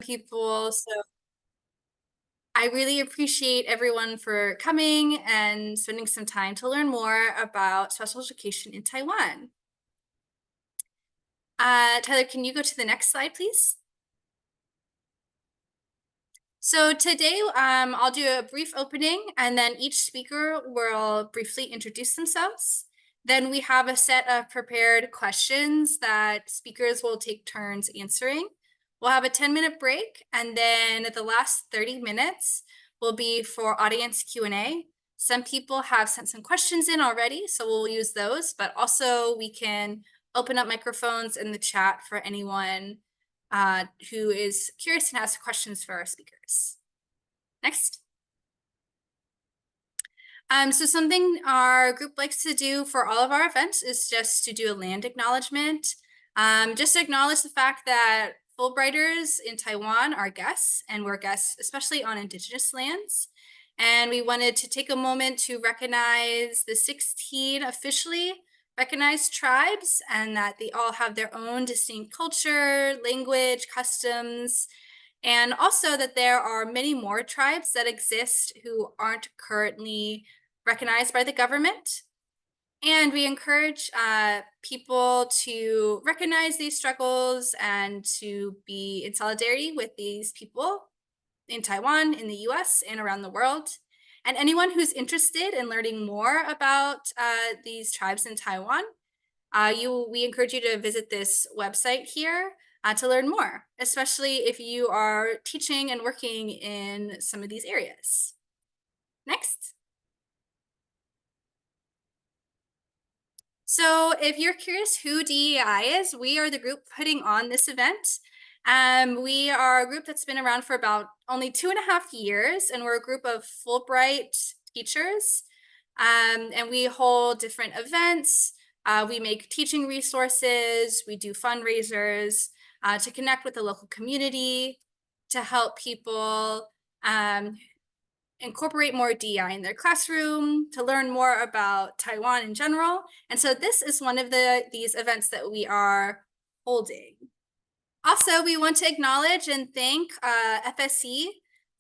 people. So I really appreciate everyone for coming and spending some time to learn more about special education in Taiwan. Tyler, can you go to the next slide, please? So today, I'll do a brief opening and then each speaker will briefly introduce themselves. Then we have a set of prepared questions that speakers will take turns answering. We'll have a 10-minute break, and then the last 30 minutes will be for audience Q&A. Some people have sent some questions in already, so we'll use those, but also we can open up microphones in the chat for anyone who is curious and has questions for our speakers. Next. So something our group likes to do for all of our events is just to do a land acknowledgement. Just to acknowledge the fact that Fulbrighters in Taiwan are guests, and we're guests especially on Indigenous lands. And we wanted to take a moment to recognize the 16 officially recognized tribes, and that they all have their own distinct culture, language, customs, and also that there are many more tribes that exist who aren't currently recognized by the government. And we encourage people to recognize these struggles and to be in solidarity with these people in Taiwan, in the US, and around the world. And anyone who's interested in learning more about these tribes in Taiwan, we encourage you to visit this website here to learn more, especially if you are teaching and working in some of these areas. Next. So if you're curious who DEI is, we are the group putting on this event. We are a group that's been around for about only 2.5 years, and we're a group of Fulbright teachers. And we hold different events. We make teaching resources. We do fundraisers to connect with the local community, to help people incorporate more DEI in their classroom, to learn more about Taiwan in general. And so this is one of these events that we are holding. Also, we want to acknowledge and thank FSC,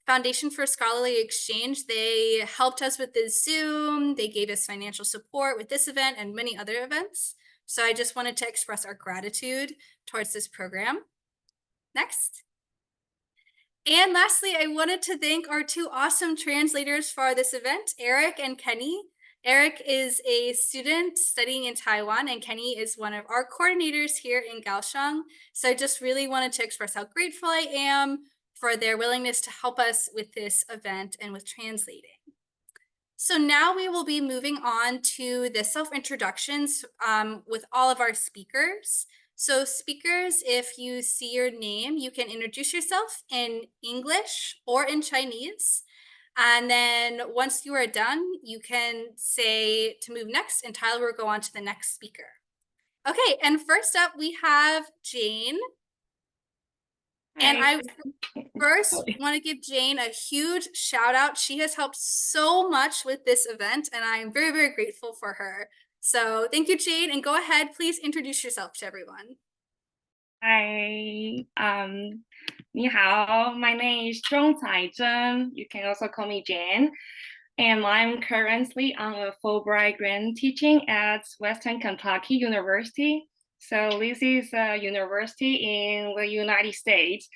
Foundation for Scholarly Exchange. They helped us with this Zoom. They gave us financial support with this event and many other events. So I just wanted to express our gratitude towards this program. Next. And lastly, I wanted to thank our two awesome translators for this event, Eric and Kenny. Eric is a student studying in Taiwan, and Kenny is one of our coordinators here in Kaohsiung. So I just really wanted to express how grateful I am for their willingness to help us with this event and with translating. So now we will be moving on to the self-introductions with all of our speakers. So speakers, if you see your name, you can introduce yourself in English or in Chinese. And then once you are done, you can say to move next, and Tyler will go on to the next speaker. Okay, and first up we have Jane. Hi. And I first want to give Jane a huge shout out. She has helped so much with this event, and I am very, very grateful for her. So thank you, Jane, and go ahead, please introduce yourself to everyone. Hi, 你好, my name is Zhongcai Zhen. You can also call me Jane. And I'm currently on a Fulbright grant teaching at Western Kentucky University. So this is a university in the United States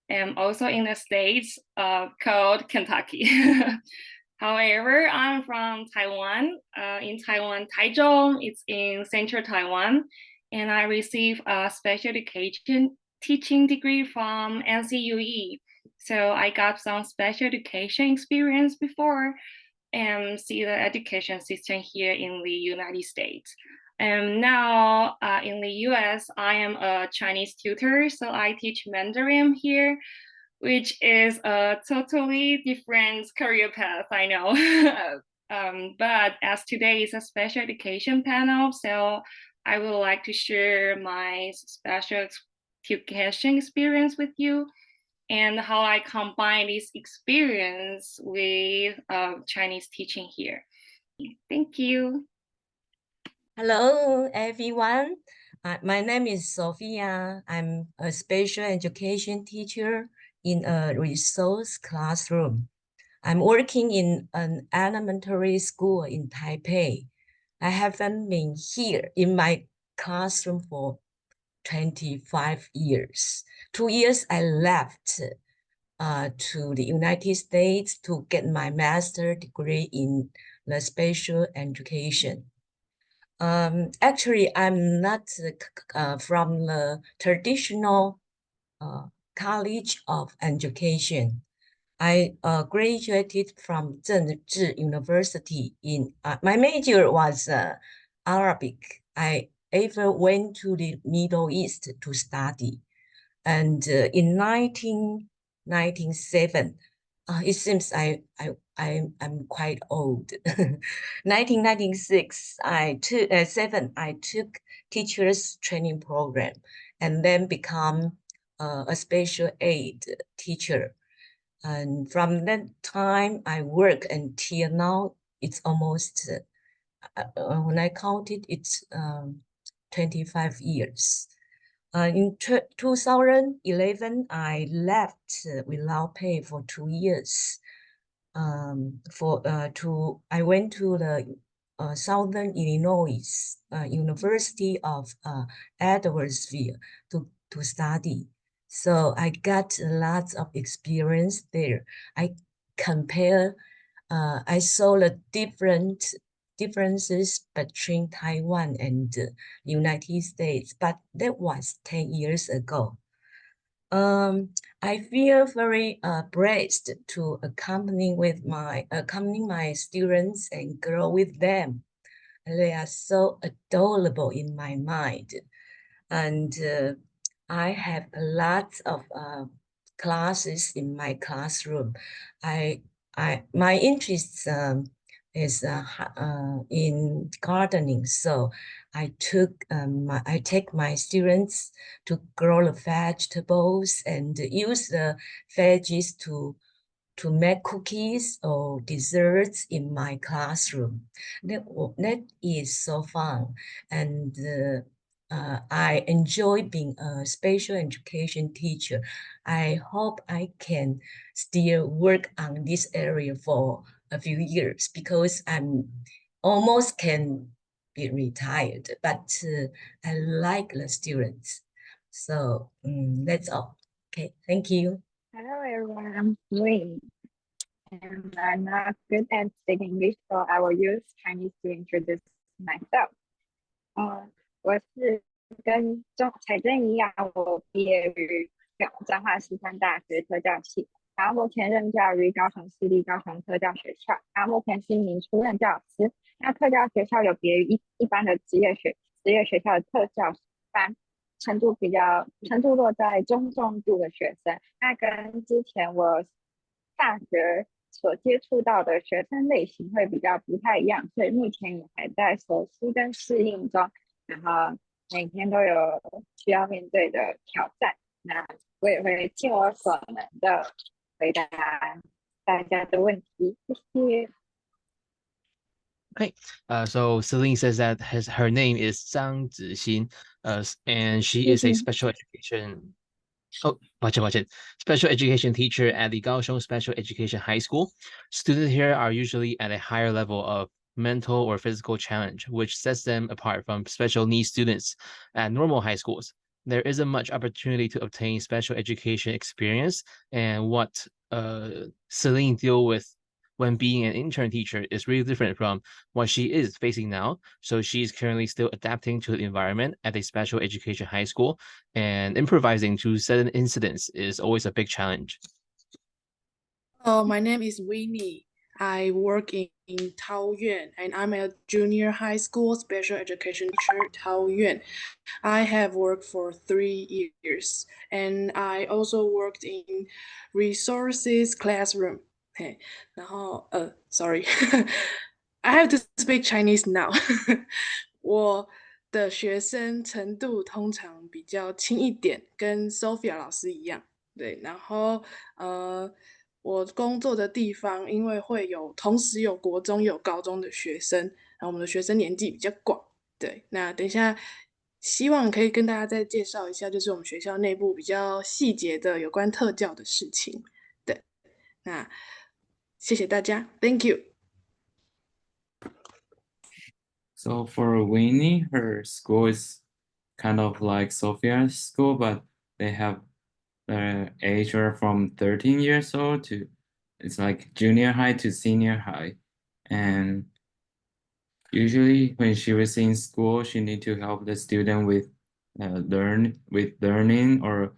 and also in the States called Kentucky. However, I'm from Taiwan, in Taiwan, Taichung. It's in central Taiwan. And I received a special education teaching degree from NCUE. So I got some special education experience before and see the education system here in the United States. And now in the US, I am a Chinese tutor, so I teach Mandarin here, which is a totally different career path, I know. But as today is a special education panel, so I would like to share my special education experience with you and how I combine this experience with Chinese teaching here. Thank you. Hello, everyone. My name is Sophia. I'm a special education teacher in a resource classroom. I'm working in an elementary school in Taipei. I haven't been here in my classroom for 25 years. 2 years I left to the United States to get my master's degree in the special education. Actually, I'm not from the traditional college of education. I graduated from Zhengzhi University in, my major was Arabic. I even went to the Middle East to study. And in 1997, it seems I'm quite old. 1996, I took teachers training program and then become a special aid teacher. And from that time, I work until now. It's almost, when I count it, it's 25 years. In 2011, I left without pay for 2 years. I went to the Southern Illinois University of Edwardsville to study. So I got lots of experience there. I saw the differences between Taiwan and the United States, but that was 10 years ago. I feel very blessed to accompany my students and grow with them. They are so adorable in my mind. And I have a lot of classes in my classroom. My interests is in gardening, so I take my students to grow the vegetables and use the veggies to make cookies or desserts in my classroom. That is so fun, and I enjoy being a special education teacher. I hope I can still work on this area for a few years because I'm almost can be retired, but I like the students. So that's all. Okay, thank you. Hello everyone, I'm Wayne, and I'm not good at speaking English, so I will use Chinese to introduce myself. 我是跟彩珍一样，我毕业于彰化师范大学特教系，然后目前任教于高雄市立高雄特教学校，然后目前是一名初任教师。那特教学校有别于一般的职业学校的特教班，程度落在中重度的学生，那跟之前我大学所接触到的学生类型会比较不太一样，所以目前也还在熟悉跟适应中，然后每天都有需要面对的挑战，那我也会尽我所能的回答大家的问题，谢谢。Okay, so Celine says that her name is Zhang Zixin, and she is a special education. Oh, watch it. Special education teacher at the Kaohsiung Special Education High School. Students here are usually at a higher level of mental or physical challenge, which sets them apart from special needs students at normal high schools. There isn't much opportunity to obtain special education experience, and what Celine deal with when being an intern teacher is really different from what she is facing now. So she's currently still adapting to the environment at a special education high school, and improvising to sudden incidents is always a big challenge. My name is Winnie. I work in Taoyuan, and I'm a junior high school special education teacher at Taoyuan. I have worked for 3 years, and I also worked in resources classroom. Hey, 然后sorry, I have to speak Chinese now. 我的学生程度通常比较轻一点，跟 Sophia 老师一样。对，然后我工作的地方因为会同时有国中有高中的学生，然后我们的学生年纪比较广。对，那等一下希望可以跟大家再介绍一下，就是我们学校内部比较细节的有关特教的事情。对，那谢谢大家 ，Thank you。 So for Winnie, her school is kind of like Sophia's school, but they have the age from 13 years old to it's like junior high to senior high. And usually when she was in school, she need to help the student with learning or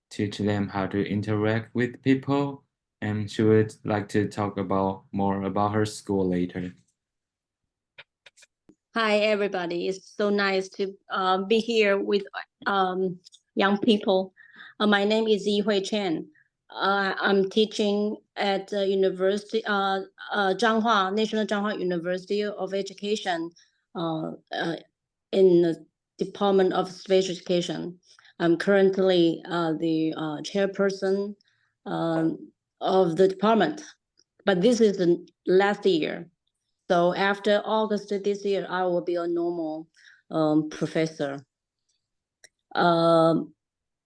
teach them how to interact with people. And she would like to talk about more about her school later. Hi, everybody. It's so nice to be here with young people. My name is Yihui Chen. I'm teaching at the university, Zhanghua, National Zhanghua University of Education in the Department of Special Education. I'm currently the chairperson of the department, but this is the last year. So after August this year, I will be a normal professor.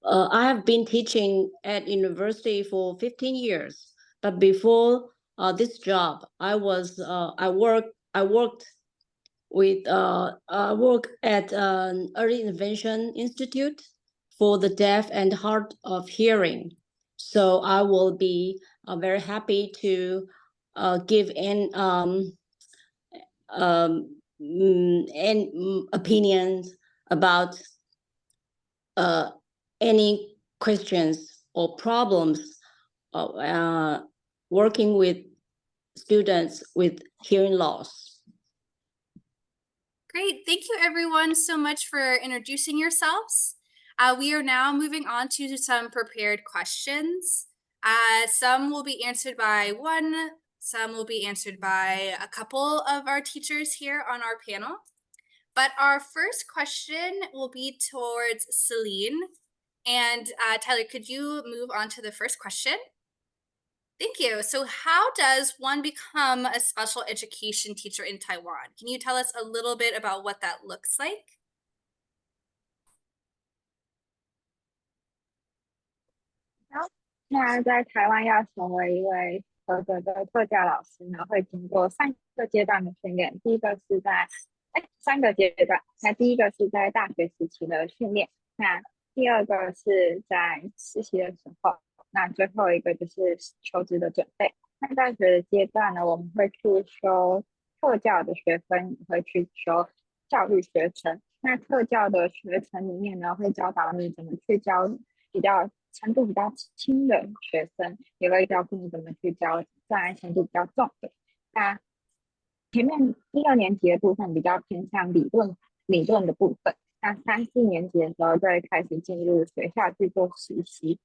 I have been teaching at university for 15 years, but before this job, I worked at an early intervention institute for the deaf and hard of hearing. So I will be very happy to give opinions about any questions or problems working with students with hearing loss. Great. Thank you everyone so much for introducing yourselves. We are now moving on to some prepared questions. Some will be answered by one, some will be answered by a couple of our teachers here on our panel. But our first question will be towards Celine. And Tyler, could you move on to the first question? Thank you. So how does one become a special education teacher in Taiwan? Can you tell us a little bit about what that looks like? Hảo，那在台湾要成为一位合格的特教老师呢，会经过3个阶段的训练。第一个是在3个阶段，那第一个是在大学时期的训练，那第二个是在实习的时候，那最后一个就是求职的准备。那大学的阶段呢，我们会去修特教的学分，也会去修教育学程。那特教的学程里面呢，会教导你怎么去教程度比较轻的学生，也会教你怎么去教程度比较重的。那前面1、2年级的部分比较偏向理论的部分，那3、4年级的时候就会开始进入学校去做实习。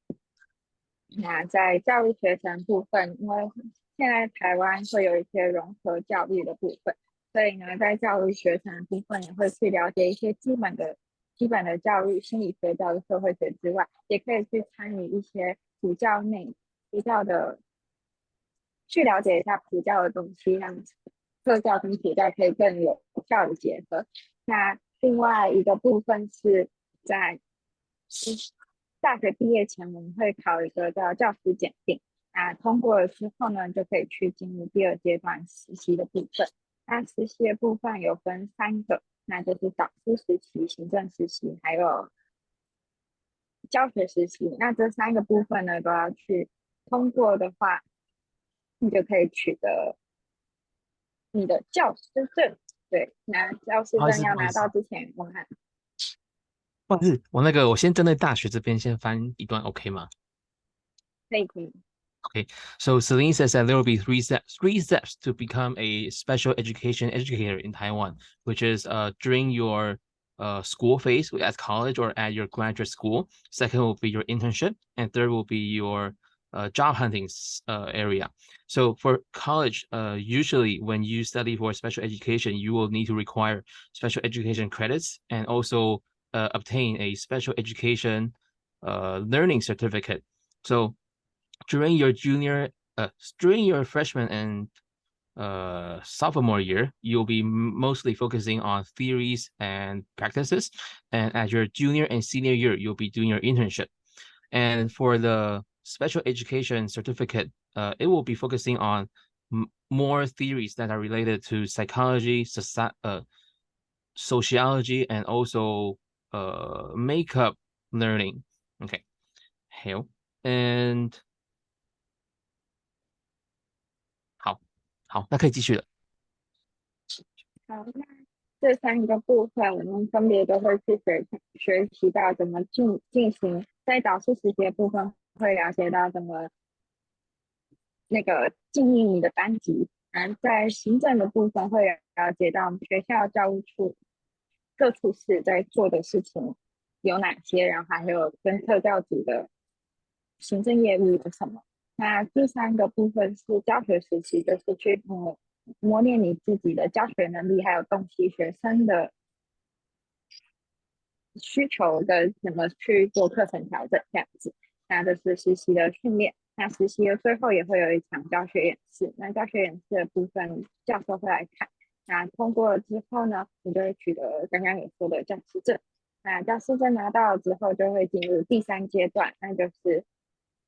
那在教育学程部分，因为现在台湾会有一些融合教育的部分，所以呢，在教育学程的部分也会去了解一些基本的教育，心理学、教育、社会学之外，也可以去参与一些补教的，去了解一下补教的东西，让特教跟补教可以更有效的结合。那另外一个部分是在大学毕业前，我们会考一个叫教师检定，那通过了之后呢，就可以去进入第2阶段实习的部分。那实习的部分有分3个，那就是导师实习、行政实习，还有教学实习。那这3个部分呢，都要去通过的话，你就可以取得你的教师证。对，那教师证要拿到之前，我们还不好意思，我先针对大学这边先翻一段 ，OK 吗？可以。Okay, so Celine says that there will be three steps to become a special education educator in Taiwan, which is during your school phase at college or at your graduate school. Second will be your internship, and third will be your job hunting area. So for college, usually when you study for special education, you will need to require special education credits and also obtain a special education learning certificate. So during your freshman and sophomore year, you'll be mostly focusing on theories and practices. And at your junior and senior year, you'll be doing your internship. And for the special education certificate, it will be focusing on more theories that are related to psychology, sociology, and also makeup learning. Okay, 好，and 好，那可以继续了。好，那这三个部分我们分别都会去学习到怎么进行，在导师实习的部分会了解到怎么那个经营你的班级，在行政的部分会了解到学校教务处各处室在做的事情有哪些，然后还有跟特教组的行政业务有什么。那第三个部分是教学时期，就是去磨练你自己的教学能力，还有洞悉学生的需求的怎么去做课程调整这样子。那这是实习的训练。那实习的最后也会有一场教学演示。那教学演示的部分，教授会来看。那通过了之后呢，你就会取得刚刚有说的教师证。那教师证拿到之后，就会进入第三阶段，那就是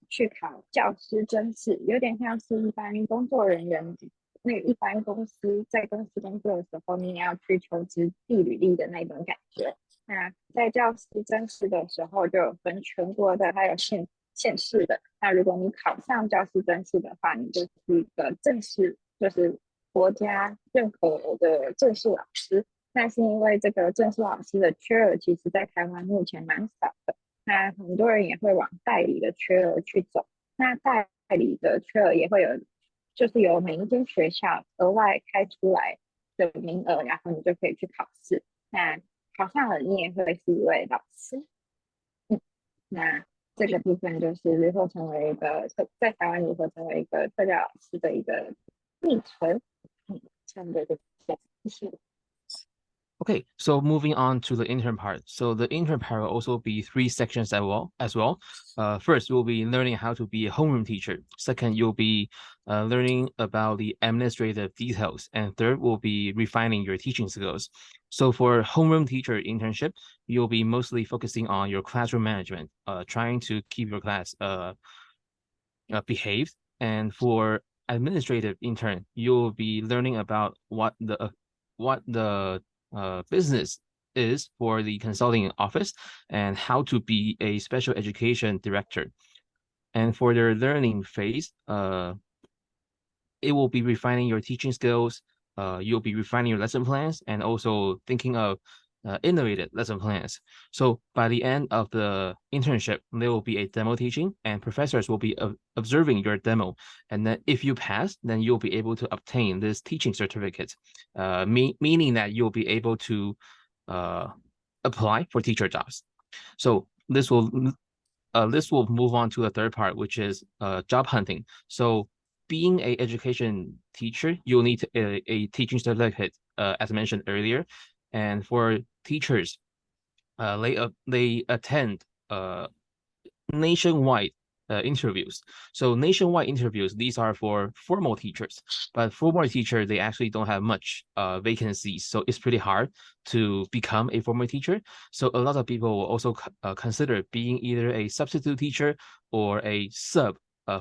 去考教师甄试，有点像是一般工作人员，那个一般公司在公司工作的时候，你也要去求职递履历的那种感觉。那在教师甄试的时候，就有分全国的，还有县市的。那如果你考上教师甄试的话，你就是一个正式，就是国家认可的正式老师。那是因为这个正式老师的缺额，其实在台湾目前蛮少的。那很多人也会往代理的缺额去走。那代理的缺额也会有，就是由每一间学校额外开出来的名额，然后你就可以去考试。那考上了，你也会是一位老师。那这个部分就是如何成为一个在台湾如何成为一个特教老师的一个历程。差不多就这样，谢谢。Okay, so moving on to the intern part. So the intern part will also be 3 sections as well. First, you'll be learning how to be a homeroom teacher. Second, you'll be learning about the administrative details. And third, will be refining your teaching skills. So for homeroom teacher internship, you'll be mostly focusing on your classroom management, trying to keep your class behaved. And for administrative intern, you'll be learning about what the business is for the consulting office and how to be a special education director. And for their learning phase, it will be refining your teaching skills. You'll be refining your lesson plans and also thinking of innovative lesson plans. So by the end of the internship, there will be a demo teaching and professors will be observing your demo. And then if you pass, then you'll be able to obtain this teaching certificate, meaning that you'll be able to apply for teacher jobs. So this will move on to the third part, which is job hunting. So being an education teacher, you'll need a teaching certificate, as mentioned earlier. And for teachers, they attend nationwide interviews. So nationwide interviews, these are for formal teachers, but formal teacher, they actually don't have much vacancies. So it's pretty hard to become a formal teacher. So a lot of people will also consider being either a substitute teacher or a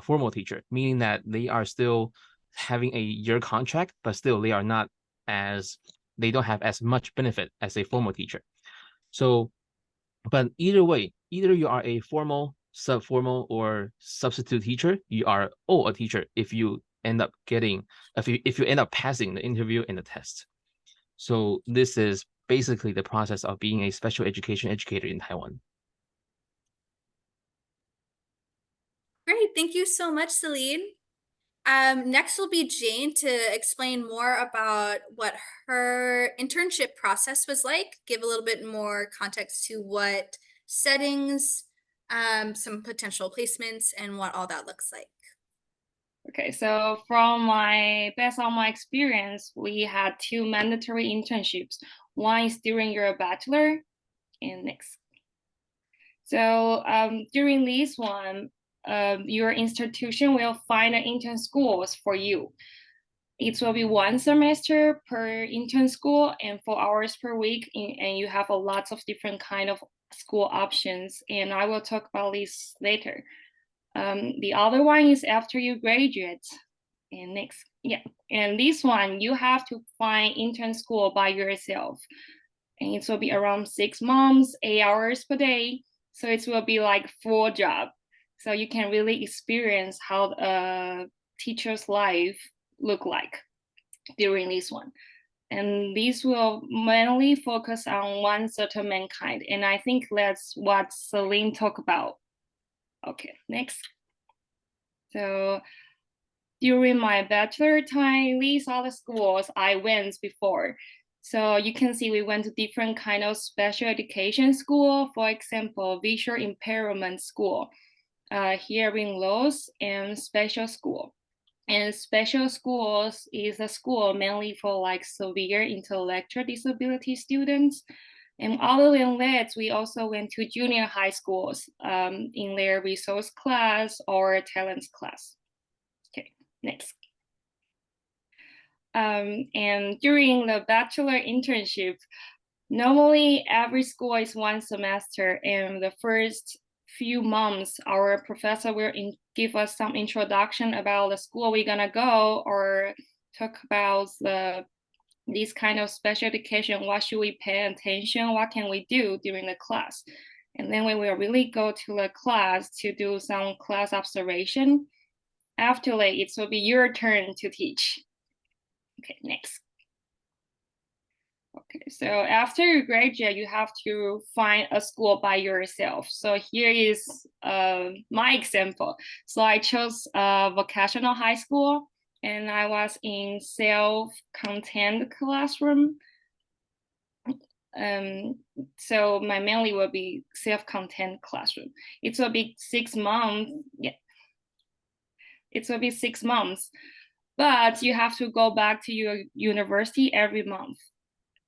formal teacher, meaning that they are still having a year contract, but still they don't have as much benefit as a formal teacher. So, but either way, either you are a formal, sub-formal, or substitute teacher, you are all a teacher if you end up passing the interview and the test. So this is basically the process of being a special education educator in Taiwan. Great, thank you so much, Celine. Next will be Jane to explain more about what her internship process was like, give a little bit more context to what settings, some potential placements, and what all that looks like. Okay, so based on my experience, we had 2 mandatory internships. One is during your bachelor, and next. So during this one, your institution will find intern schools for you. It will be 1 semester per intern school and 4 hours per week, and you have a lots of different kind of school options, and I will talk about this later. The other one is after you graduate, and next, yeah, and this one you have to find intern school by yourself, and it will be around 6 months, 8 hours per day, so it will be like full job, so you can really experience how a teacher's life look like during this one. And this will mainly focus on one certain mankind, and I think that's what Celine talked about. Okay, next. So during my bachelor time, these are the schools I went before. So you can see we went to different kind of special education school, for example, visual impairment school, hearing loss, and special school. And special schools is a school mainly for like severe intellectual disability students. And other than that, we also went to junior high schools in their resource class or talents class. Okay, next. And during the bachelor internship, normally every school is 1 semester, and the first few months, our professor will give us some introduction about the school we're gonna go, or talk about this kind of special education, what should we pay attention, what can we do during the class. And then we will really go to the class to do some class observation. After that, it will be your turn to teach. Okay, next. Okay, so after you graduate, you have to find a school by yourself. So here is my example. So I chose a vocational high school, and I was in self-contained classroom. So my mainly will be self-contained classroom. It will be 6 months. Yeah, it will be 6 months, but you have to go back to your university every month,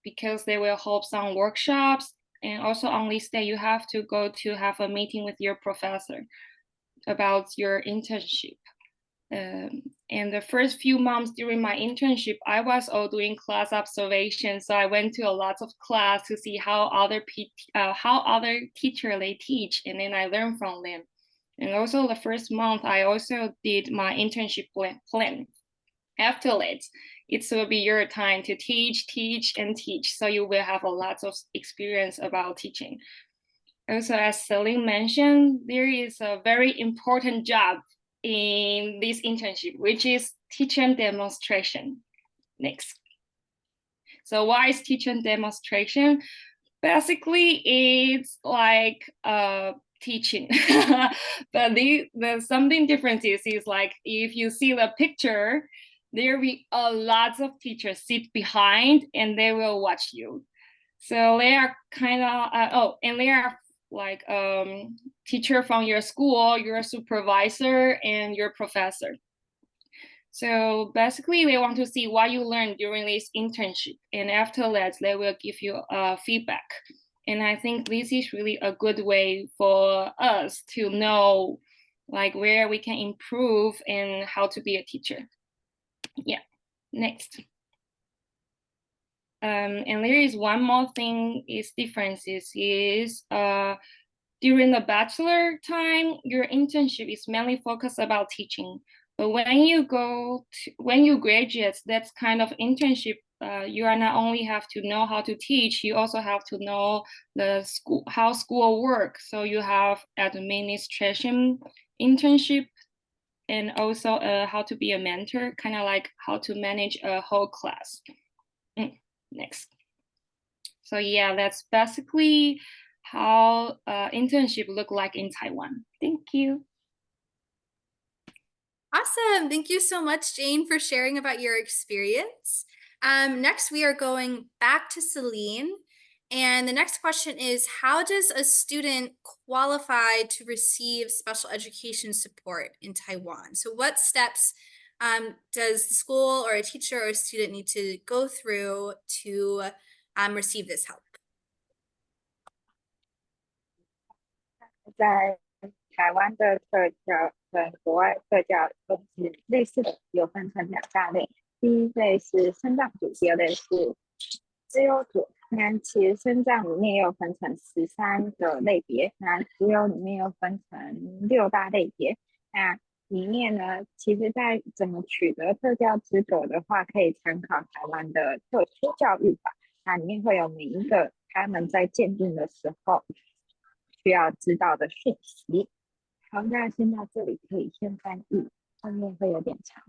because they will hold some workshops, and also on this day you have to go to have a meeting with your professor about your internship. And the first few months during my internship, I was all doing class observation, so I went to a lot of class to see how other teacher they teach, and then I learned from them. And also the first month, I also did my internship plan. After that, it will be your time to teach, and teach. So you will have a lot of experience about teaching. Also, as Celine mentioned, there is a very important job in this internship, which is teaching demonstration. Next. So why is teaching demonstration? Basically, it's like teaching, but the something different is like, if you see the picture, there will be a lot of teachers sit behind and they will watch you. So they are kind of and they are like teacher from your school, your supervisor, and your professor. So basically, they want to see what you learned during this internship, and after that, they will give you feedback. And I think this is really a good way for us to know like where we can improve and how to be a teacher. Yeah, next. And there is one more thing is differences is during the bachelor time, your internship is mainly focused about teaching. But when you graduate, that's kind of internship. You are not only have to know how to teach, you also have to know how school works. So you have administration internship, and also how to be a mentor, kind of like how to manage a whole class. Next. So yeah, that's basically how internship look like in Taiwan. Thank you. Awesome. Thank you so much, Jane, for sharing about your experience. Next, we are going back to Celine. And the next question is, how does a student qualify to receive special education support in Taiwan? So what steps does the school or a teacher or a student need to go through to receive this help? 在台湾的特教跟国外特教都是类似的，有分成2大类。第一类是身障组，第二类是资优组。那其实身障里面又分成13个类别，那资优里面又分成6大类别。那里面呢，其实在怎么取得特教资格的话，可以参考台湾的特殊教育法，那里面会有每一个他们在鉴定的时候需要知道的讯息。好，那先到这里可以先翻译，后面会有点长。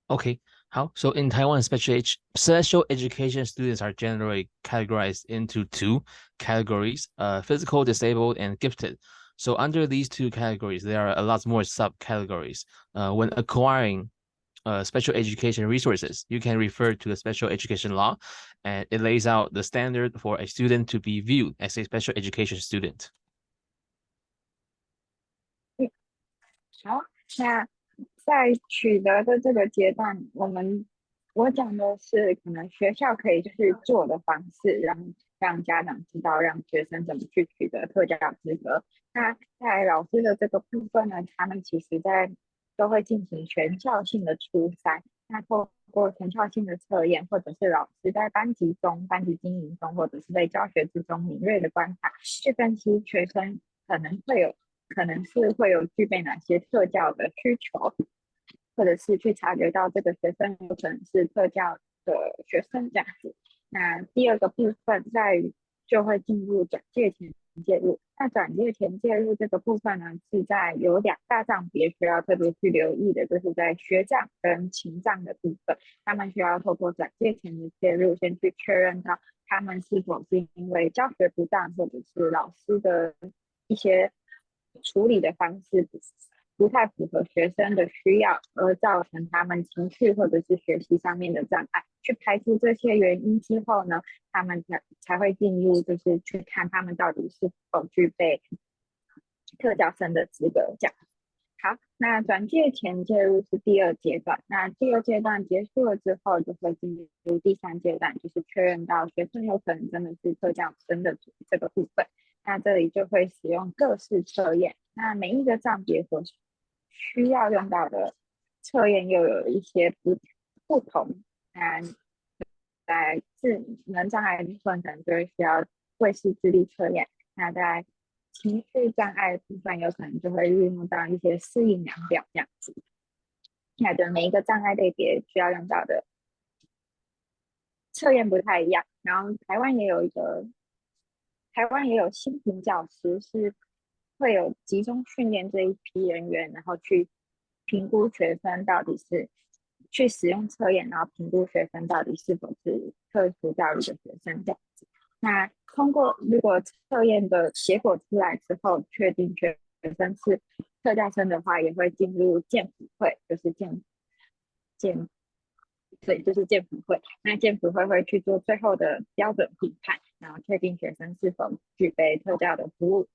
Okay, how? So in Taiwan, special education students are generally categorized into two categories, physical disabled and gifted. So under these two categories, there are a lot more subcategories. When acquiring special education resources, you can refer to the special education law, and it lays out the standard for a student to be viewed as a special education student. 好，那在取得的这个阶段，我讲的是可能学校可以去做的方式，让家长知道，让学生怎么去取得特教资格。那在老师的这个部分呢，他们其实都会进行全校性的初筛，那透过全校性的测验，或者是老师在班级中、班级经营中，或者是在教学之中敏锐的观察，去分析学生可能会有具备哪些特教的需求，或者是去察觉到这个学生有可能是特教的学生这样子。那第二个部分就会进入转介前介入。那转介前介入这个部分呢，是在有2大障别需要特别去留意的，就是在学障跟情障的部分，他们需要透过转介前的介入，先去确认到他们是否是因为教学不当，或者是老师的一些处理的方式不太符合学生的需要，而造成他们情绪或者是学习上面的障碍。去排除这些原因之后呢，他们才会进入，就是去看他们到底是否具备特教生的资格这样。好，那转介前介入是第2阶段，那第2阶段结束了之后，就会进入第3阶段，就是确认到学生有可能真的是特教生的这个部分。那这里就会使用各式测验，那每一个障别所需要用到的测验又有一些不同。那在智能障碍部分可能就会需要绘视智力测验，那在情绪障碍部分有可能就会运用到一些适应量表这样子。那的每一个障碍类别需要用到的测验不太一样，然后台湾也有新评教师，是会有集中训练这一批人员，然后去评估学生到底是去使用测验，然后评估学生到底是否是特殊教育的学生这样子。那如果测验的结果出来之后，确定学生是特教生的话，也会进入鉴辅会，就是鉴辅会。那鉴辅会会去做最后的标准评判，然后确定学生是否具备特教的服务、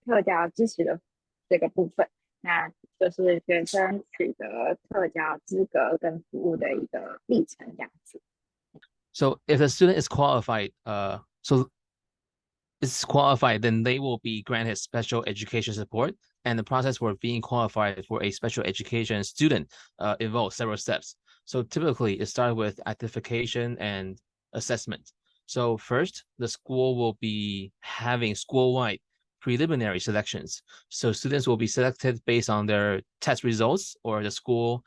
特教支持的这个部分。那就是学生取得特教资格跟服务的一个历程这样子。So if the student is qualified, then they will be granted special education support. And the process for being qualified for a special education student involves several steps. So typically, it starts with identification and assessment. So first, the school will be having school-wide preliminary selections. So students will be selected based on their test results, or the school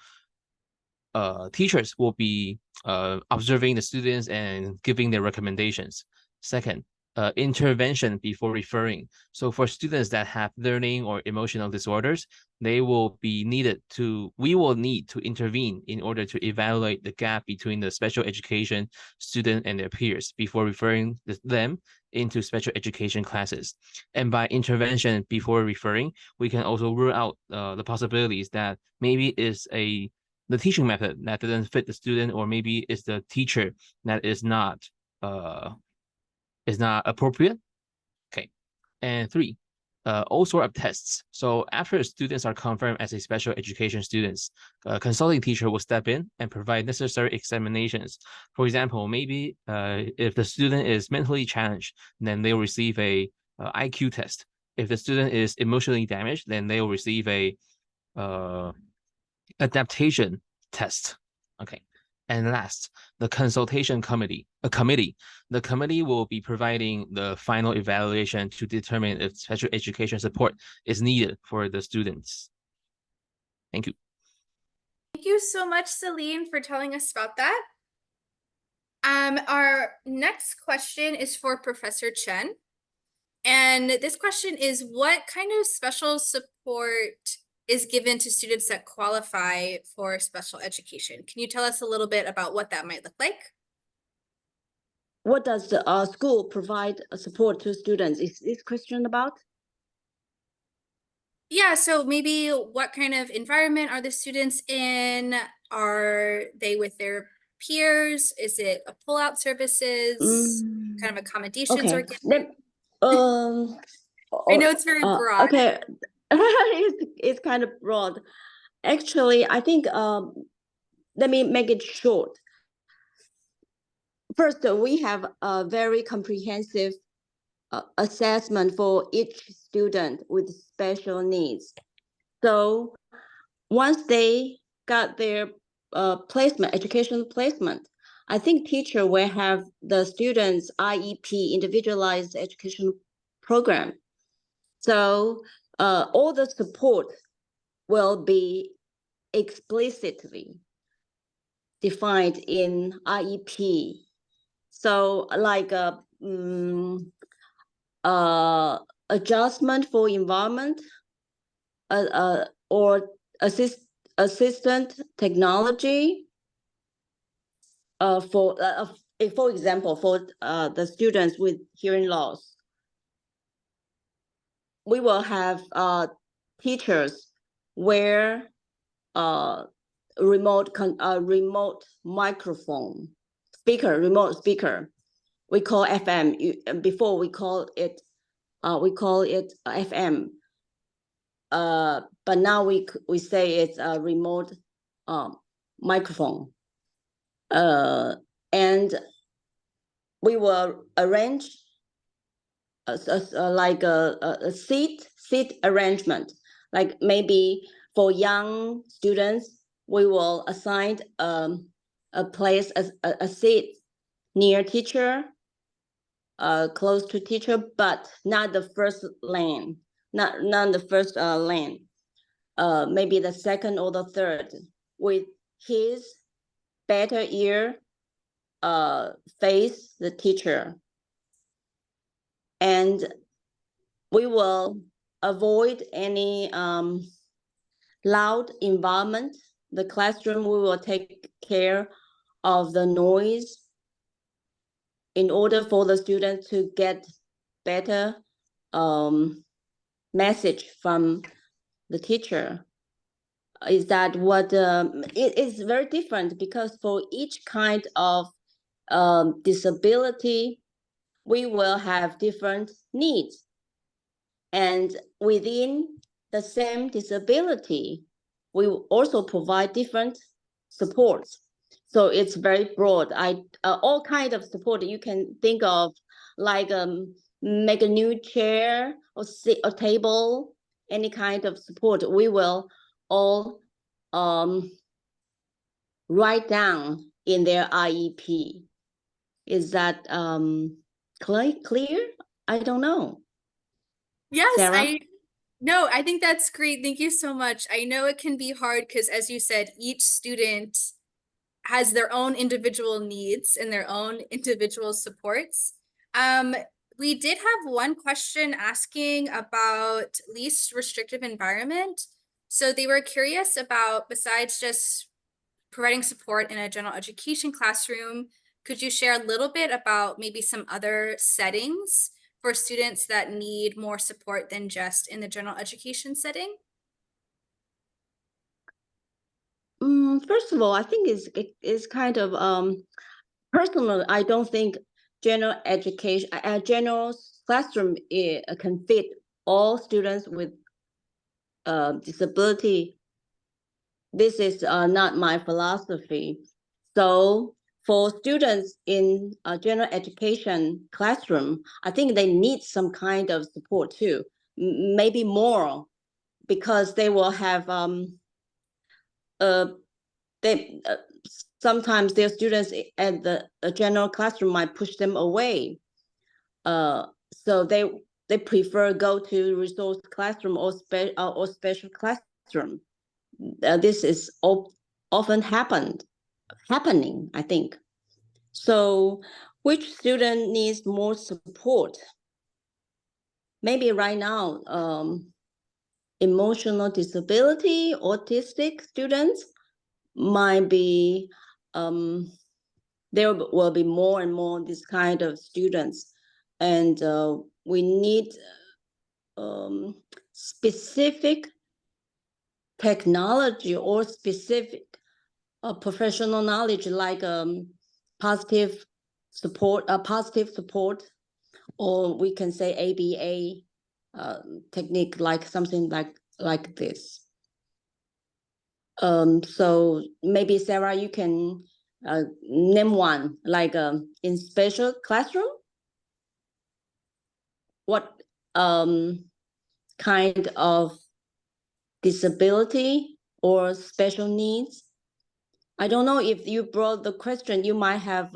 teachers will be observing the students and giving their recommendations. Second, intervention before referring. So for students that have learning or emotional disorders, we will need to intervene in order to evaluate the gap between the special education student and their peers before referring them into special education classes. And by intervention before referring, we can also rule out the possibilities that maybe is the teaching method that doesn't fit the student, or maybe it's the teacher that is not appropriate. Okay. And 3, all sort of tests. So after students are confirmed as a special education students, a consulting teacher will step in and provide necessary examinations. For example, maybe if the student is mentally challenged, then they'll receive a IQ test. If the student is emotionally damaged, then they'll receive a adaptation test. Okay. And last, the consultation committee. The committee will be providing the final evaluation to determine if special education support is needed for the students. Thank you. Thank you so much, Celine, for telling us about that. Our next question is for Professor Chen. And this question is, what kind of special support is given to students that qualify for special education? Can you tell us a little bit about what that might look like? What does the school provide support to students? Is this question about? Yeah, so maybe what kind of environment are the students in? Are they with their peers? Is it a pull-out services? Kind of accommodations are Okay. given? I know it's very broad. Okay, it's kind of broad. Actually, I think let me make it short. First, we have a very comprehensive assessment for each student with special needs. So once they got their educational placement, I think teacher will have the students' IEP, individualized education program. So all the support will be explicitly defined in IEP. So like adjustment for environment, or assistant technology, for example, for the students with hearing loss. We will have teachers wear remote microphone remote speaker. We call FM. Before we call it FM. But now we say it's a remote microphone. And we will arrange like a seat arrangement. Like maybe for young students, we will assign a place, a seat near teacher, close to teacher, but not the first lane, not the first lane. Maybe the second or the third, with his better ear face the teacher. And we will avoid any loud environment. The classroom, we will take care of the noise in order for the students to get better message from the teacher. Is that what it is very different, because for each kind of disability, we will have different needs. And within the same disability, we will also provide different supports. So it's very broad. All kinds of support you can think of, like make a new chair or a table, any kind of support, we will all write down in their IEP. Is that clear? I don't know. Yes, Sarah? No, I think that's great. Thank you so much. I know it can be hard because, as you said, each student has their own individual needs and their own individual supports. We did have one question asking about least restrictive environment. So they were curious about, besides just providing support in a general education classroom, could you share a little bit about maybe some other settings for students that need more support than just in the general education setting? First of all, I think it's kind of personal. I don't think general education, general classroom can fit all students with disability. This is not my philosophy. So for students in a general education classroom, I think they need some kind of support too, maybe more, because they will have sometimes their students at the general classroom might push them away. So they prefer go to resource classroom or special classroom. This is often happening, I think. So which student needs more support? Maybe right now, emotional disability, autistic students might be, there will be more and more this kind of students. And we need specific technology or specific professional knowledge like positive support, or we can say ABA technique, like something like this. So maybe Sarah, you can name one, like in special classroom. What kind of disability or special needs? I don't know if you brought the question, you might have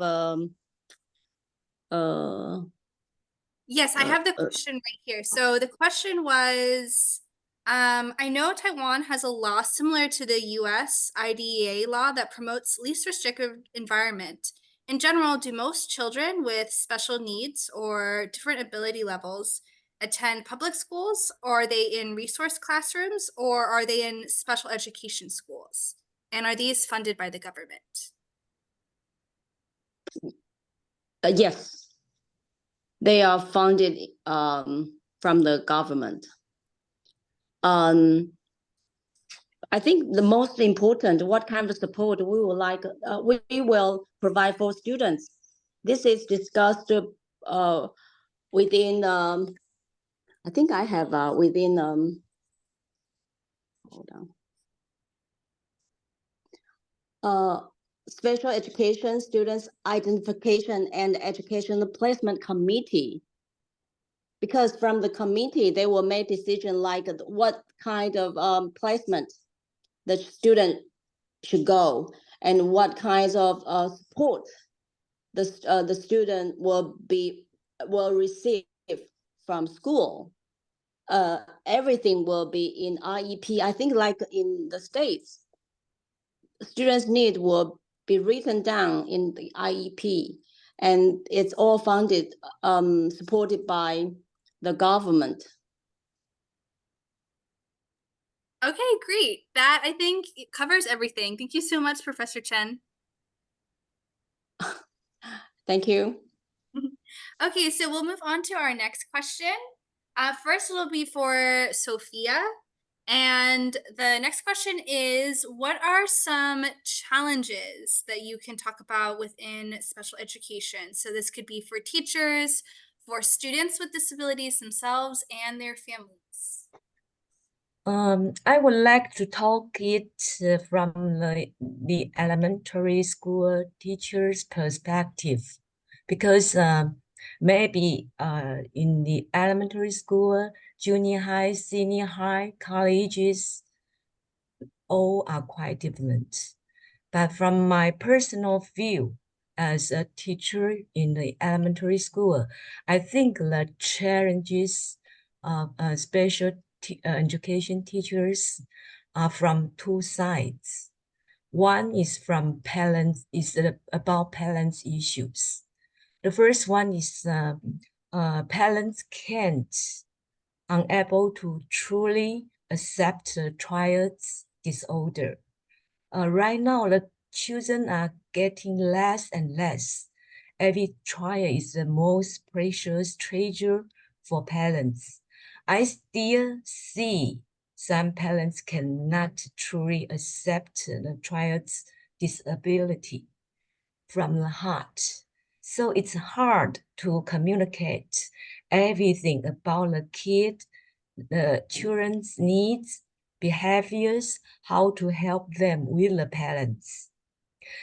Yes, I have the question right here. So the question was, I know Taiwan has a law similar to the US IDEA law that promotes least restrictive environment. In general, do most children with special needs or different ability levels attend public schools, or are they in resource classrooms, or are they in special education schools? And are these funded by the government? yes, they are funded from the government. I think the most important, what kind of support we will like, we will provide for students. This is discussed within, I think I have within, hold on. Special Education Students Identification and Educational Placement Committee. Because from the committee, they will make decision like what kind of placement the student should go and what kinds of support the student will receive from school. Everything will be in IEP. I think like in the States, students' need will be written down in the IEP, and it's all funded, supported by the government. Okay, great. That, I think, it covers everything. Thank you so much, Professor Chen. Thank you. Okay, so we'll move on to our next question. First, it'll be for Sophia. And the next question is, what are some challenges that you can talk about within special education? So this could be for teachers, for students with disabilities themselves, and their families. I would like to talk it from the elementary school teacher's perspective, because maybe in the elementary school, junior high, senior high, colleges, all are quite different. But from my personal view as a teacher in the elementary school, I think the challenges of special education teachers are from two sides. One is from parents, about parents' issues. The first one is parents unable to truly accept the child's disorder. Right now, the children are getting less and less. Every child is the most precious treasure for parents. I still see some parents cannot truly accept the child's disability from the heart. So it's hard to communicate everything about the kid, the children's needs, behaviors, how to help them with the parents.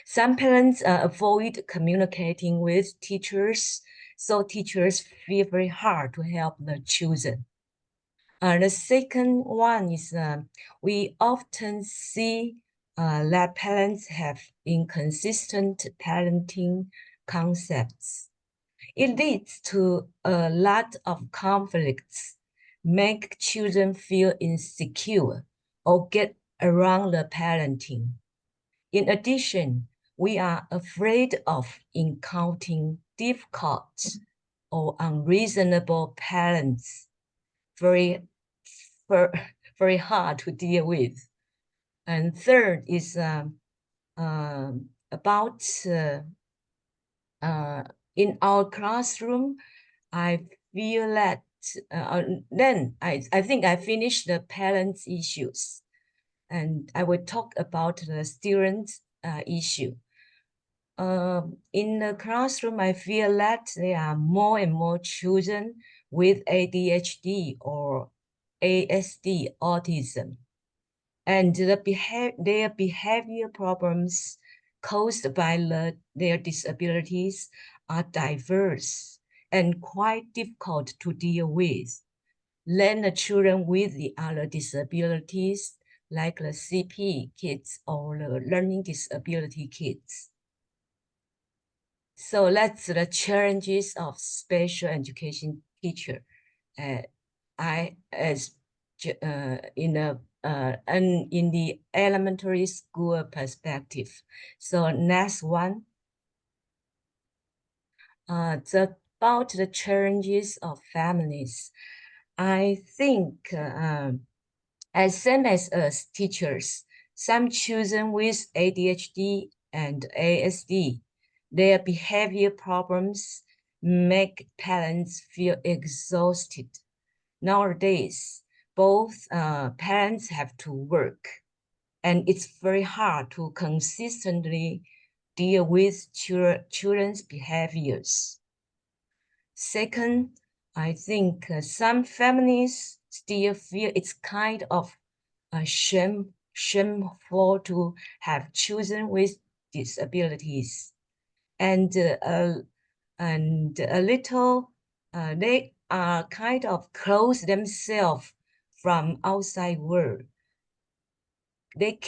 Some parents avoid communicating with teachers, so teachers feel very hard to help the children. The second one is we often see that parents have inconsistent parenting concepts. It leads to a lot of conflicts, make children feel insecure or get around the parenting. In addition, we are afraid of encountering difficult or unreasonable parents, very hard to deal with. And third is about in our classroom, I feel that then I think I finished the parents' issues, and I will talk about the students' issue. In the classroom, I feel that there are more and more children with ADHD or ASD, autism, and their behavior problems caused by their disabilities are diverse and quite difficult to deal with than the children with the other disabilities, like the CP kids or the learning disability kids. So that's the challenges of special education teacher. I as in the elementary school perspective. So next one, it's about the challenges of families. I think as same as us teachers, some children with ADHD and ASD, their behavior problems make parents feel exhausted. Nowadays, both parents have to work, and it's very hard to consistently deal with children's behaviors. Second, I think some families still feel it's kind of shameful to have children with disabilities, and a little they are kind of close themselves from outside world. They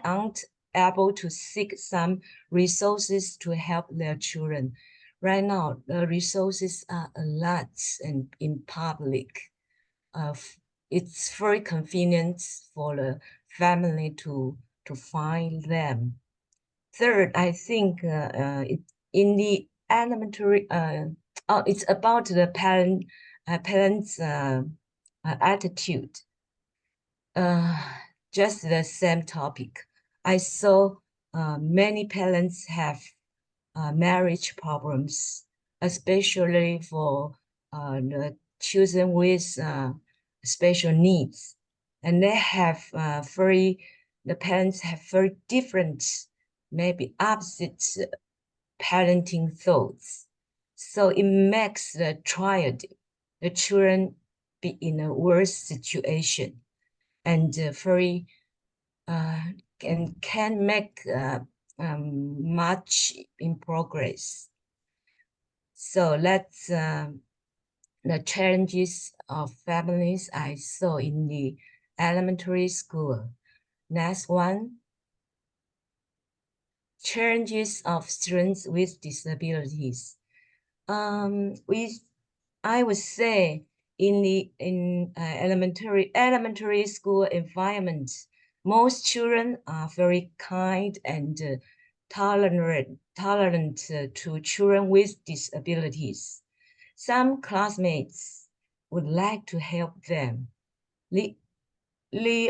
aren't able to seek some resources to help their children. Right now, the resources are a lot and in public. It's very convenient for the family to find them. Third, I think in the elementary, it's about the parents' attitude. Just the same topic. I saw many parents have marriage problems, especially for the children with special needs, and they have the parents have very different, maybe opposite parenting thoughts. So it makes the children be in a worse situation, and very and can make much in progress. So that's the challenges of families I saw in the elementary school. Next one, challenges of students with disabilities. I would say in the elementary school environment, most children are very kind and tolerant to children with disabilities. Some classmates would like to help them. The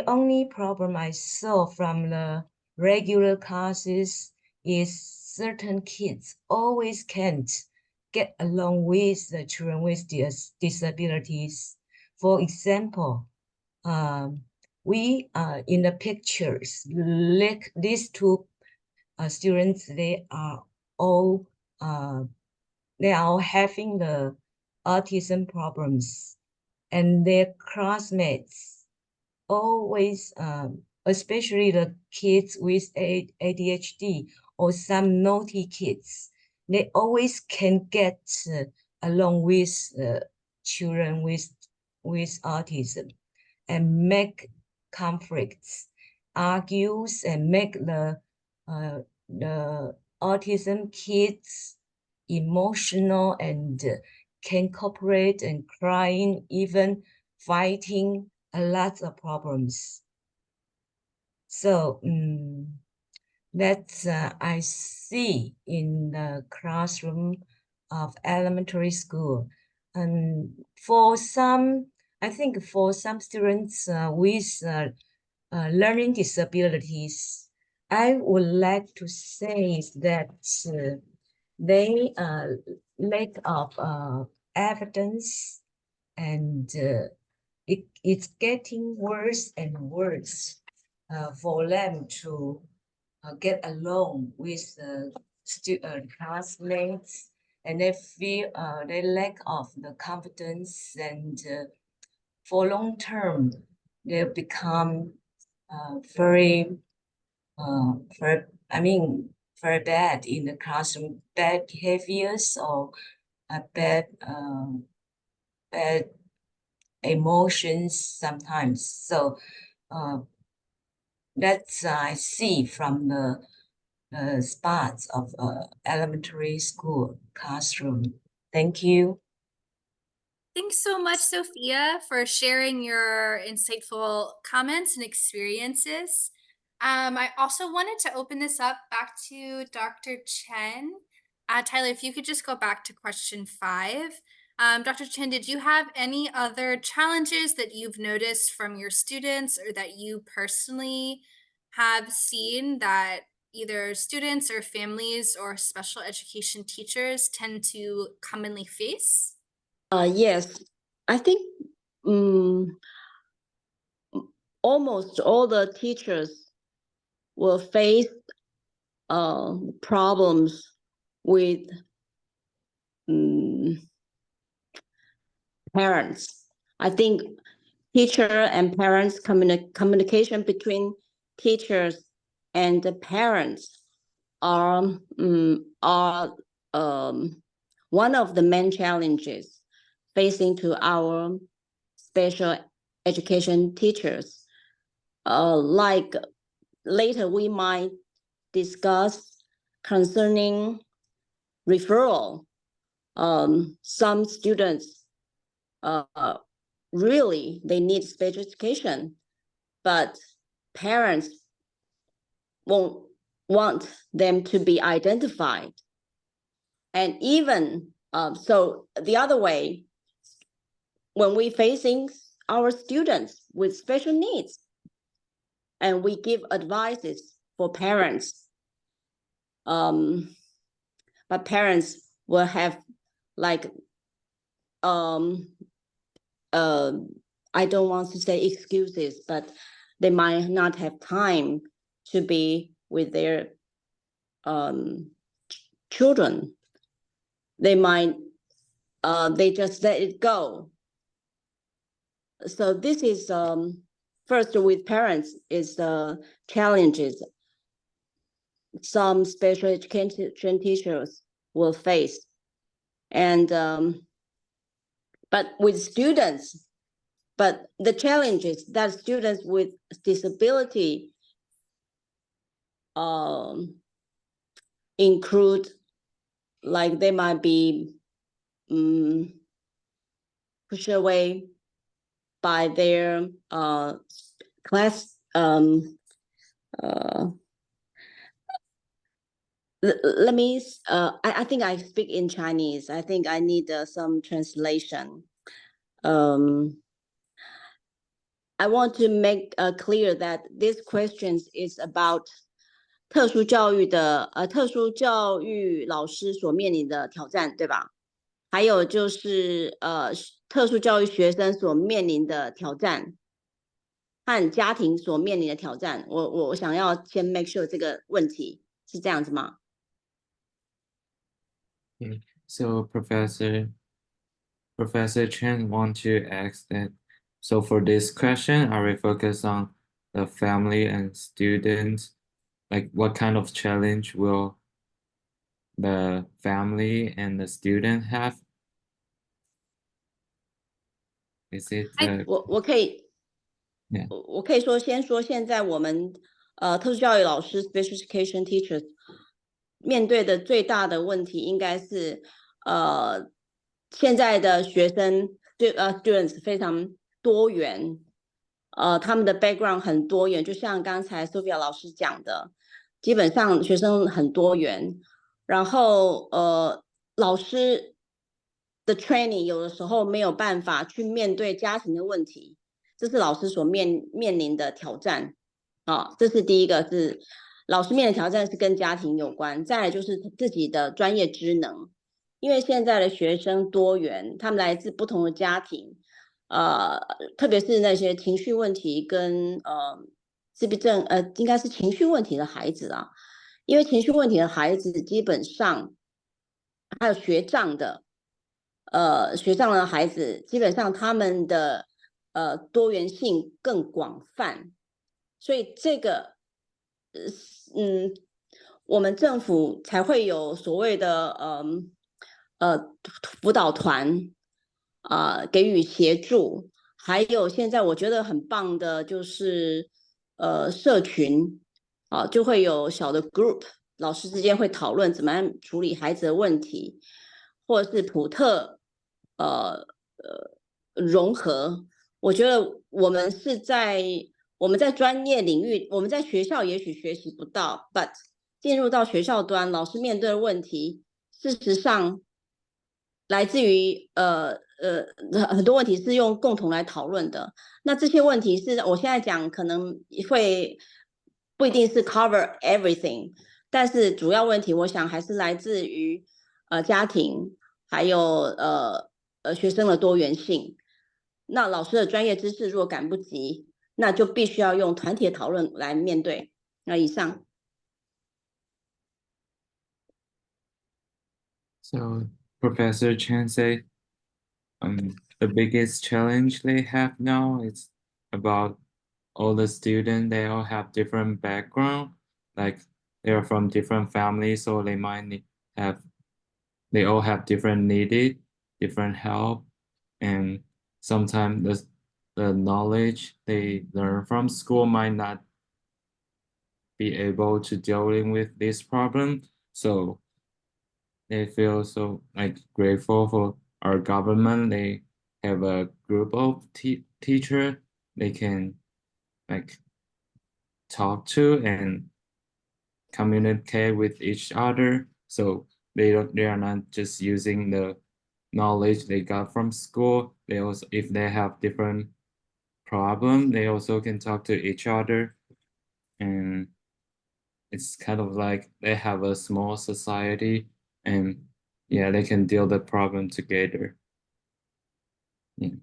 only problem I saw from the regular classes is certain kids always can't get along with the children with disabilities. For example, we in the pictures, like these two students, they are all having the autism problems, and their classmates always, especially the kids with ADHD or some naughty kids, they always can get along with children with autism and make conflicts. argues and make the autism kids emotional and can cooperate and crying, even fighting a lot of problems. So that's I see in the classroom of elementary school. And for some, I think for some students with learning disabilities, I would like to say that they lack of evidence, and it's getting worse and worse for them to get along with classmates, and they feel they lack of the confidence, and for long term they become very very bad in the classroom, bad behaviors or bad emotions sometimes. So that's I see from the spots of elementary school classroom. Thank you. Thanks so much, Sophia, for sharing your insightful comments and experiences. I also wanted to open this up back to Dr. Chen. Tyler, if you could just go back to question 5. Dr. Chen, did you have any other challenges that you've noticed from your students or that you personally have seen that either students or families or special education teachers tend to commonly face? Yes, I think almost all the teachers will face problems with parents. I think teacher and parents communication between teachers and the parents are one of the main challenges facing to our special education teachers. Like later we might discuss concerning referral. Some students really they need special education, but parents won't want them to be identified. And even so the other way, when we facing our students with special needs and we give advices for parents, but parents will have like I don't want to say excuses, but they might not have time to be with their children. They might they just let it go. So this is first with parents is challenges some special education teachers will face. And but with students, but the challenges that students with disability include, like they might be pushed away by their class. Let me, I think I speak in Chinese. I think I need some translation. I want to make clear that this question is about 特殊教育的特殊教育老师所面临的挑战，对吧？还有就是特殊教育学生所面临的挑战和家庭所面临的挑战。我想要先 make sure 这个问题是这样子吗？ Okay. So Professor Chen want to ask that. So for this question, are we focus on the family and students? Like what kind of challenge will the family and the student have? Is it 我可以我可以说先说现在我们特殊教育老师 special education teachers 面对的最大的问题应该是现在的学生students 非常多元，他们的 background 很多元，就像刚才 Sophia 老师讲的，基本上学生很多元，然后老师的 training 有的时候没有办法去面对家庭的问题，这是老师所面临的挑战啊，这是第一个是老师面临的挑战是跟家庭有关，再来就是自己的专业知能，因为现在的学生多元，他们来自不同的家庭，特别是那些情绪问题跟自闭症应该是情绪问题的孩子啊，因为情绪问题的孩子基本上还有学障的。学障的孩子，基本上他们的多元性更广泛，所以这个我们政府才会有所谓的辅导团给予协助，还有现在我觉得很棒的就是社群就会有小的 group， 老师之间会讨论怎么样处理孩子的问题，或者是普特融合。我觉得我们在专业领域，我们在学校也许学习不到 ，but 进入到学校端，老师面对的问题，事实上来自于很多问题是用共同来讨论的。那这些问题是我现在讲，可能会不一定是 cover everything， 但是主要问题，我想还是来自于家庭，还有学生的多元性。那老师的专业知识如果赶不及，那就必须要用团体的讨论来面对。那以上。So Professor Chen said, the biggest challenge they have now is about all the students. They all have different background, like they are from different families, so they might they all have different needed, different help, and sometimes the knowledge they learn from school might not be able to dealing with this problem. So they feel so like grateful for our government. They have a group of teacher they can like talk to and communicate with each other. So they are not just using the knowledge they got from school. They also, if they have different problem, they also can talk to each other, and it's kind of like they have a small society, and yeah, they can deal the problem together. Yeah.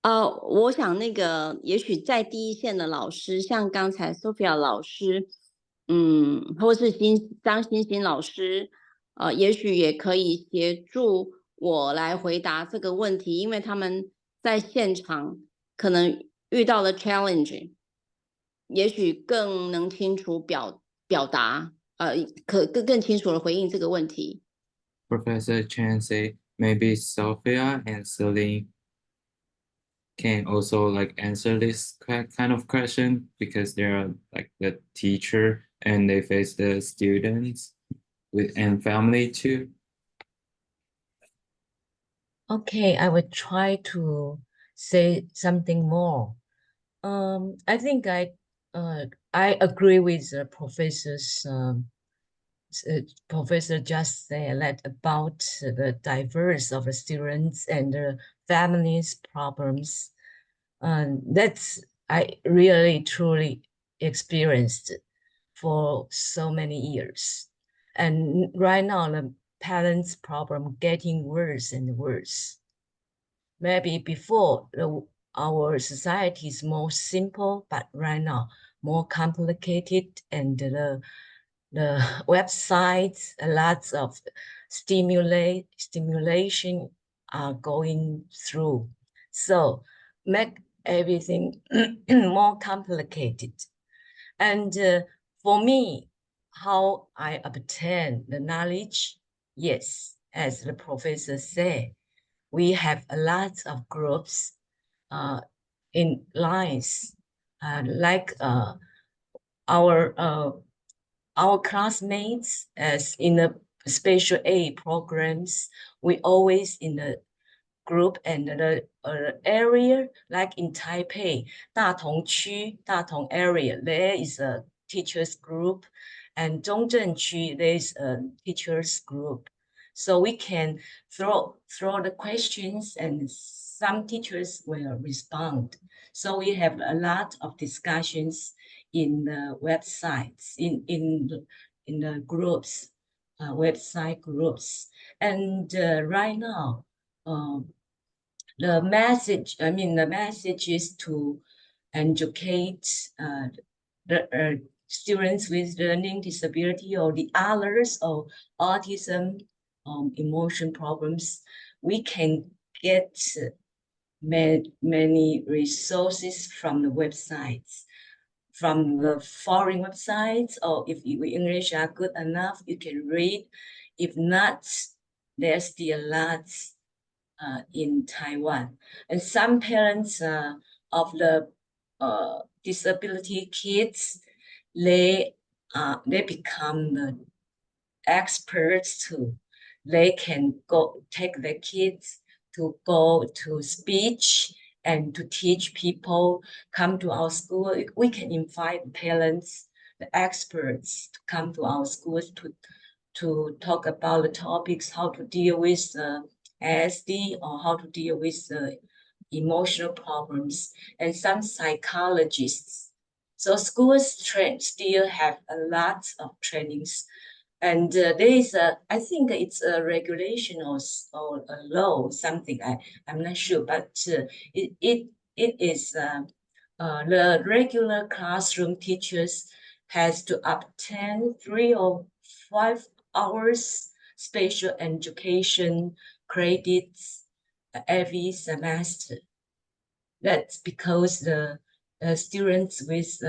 我想那个也许在第一线的老师，像刚才 Sophia 老师，或是张欣欣老师，也许也可以协助我来回答这个问题，因为他们在现场可能遇到的 challenge， 也许更能清楚表达，更清楚的回应这个问题。Professor Chan say maybe Sophia and Celine can also like answer this kind of question because they're like the teacher and they face the students and family too. Okay, I will try to say something more. I think I agree with the professor's professor just said that about the diverse of the students and the families problems. That's I really truly experienced for so many years. And right now the parents' problem getting worse and worse. Maybe before our society is more simple, but right now more complicated, and the websites, lots of stimulation are going through. So make everything more complicated. And for me, how I obtain the knowledge, yes, as the professor said, we have a lot of groups in lines, like our classmates as in the special aid programs, we always in the group and the area, like in Taipei, 大同区, Datong area, there is a teachers group, and Zhongzheng区, there is a teachers group. So we can throw the questions and some teachers will respond. So we have a lot of discussions in the websites, in the groups, website groups. And right now, the message is to educate the students with learning disability or the others or autism, emotion problems. We can get many resources from the websites, from the foreign websites, or if your English are good enough, you can read. If not, there's still lots in Taiwan. And some parents of the disability kids, they become the experts too. They can go take the kids to go to speech and to teach people, come to our school. We can invite parents, the experts to come to our schools to talk about the topics, how to deal with ASD or how to deal with emotional problems, and some psychologists. So schools still have a lot of trainings. And there is I think it's a regulation or a law, something, I'm not sure, but it is the regular classroom teachers has to obtain 3 or 5 hours special education credits every semester. That's because the students with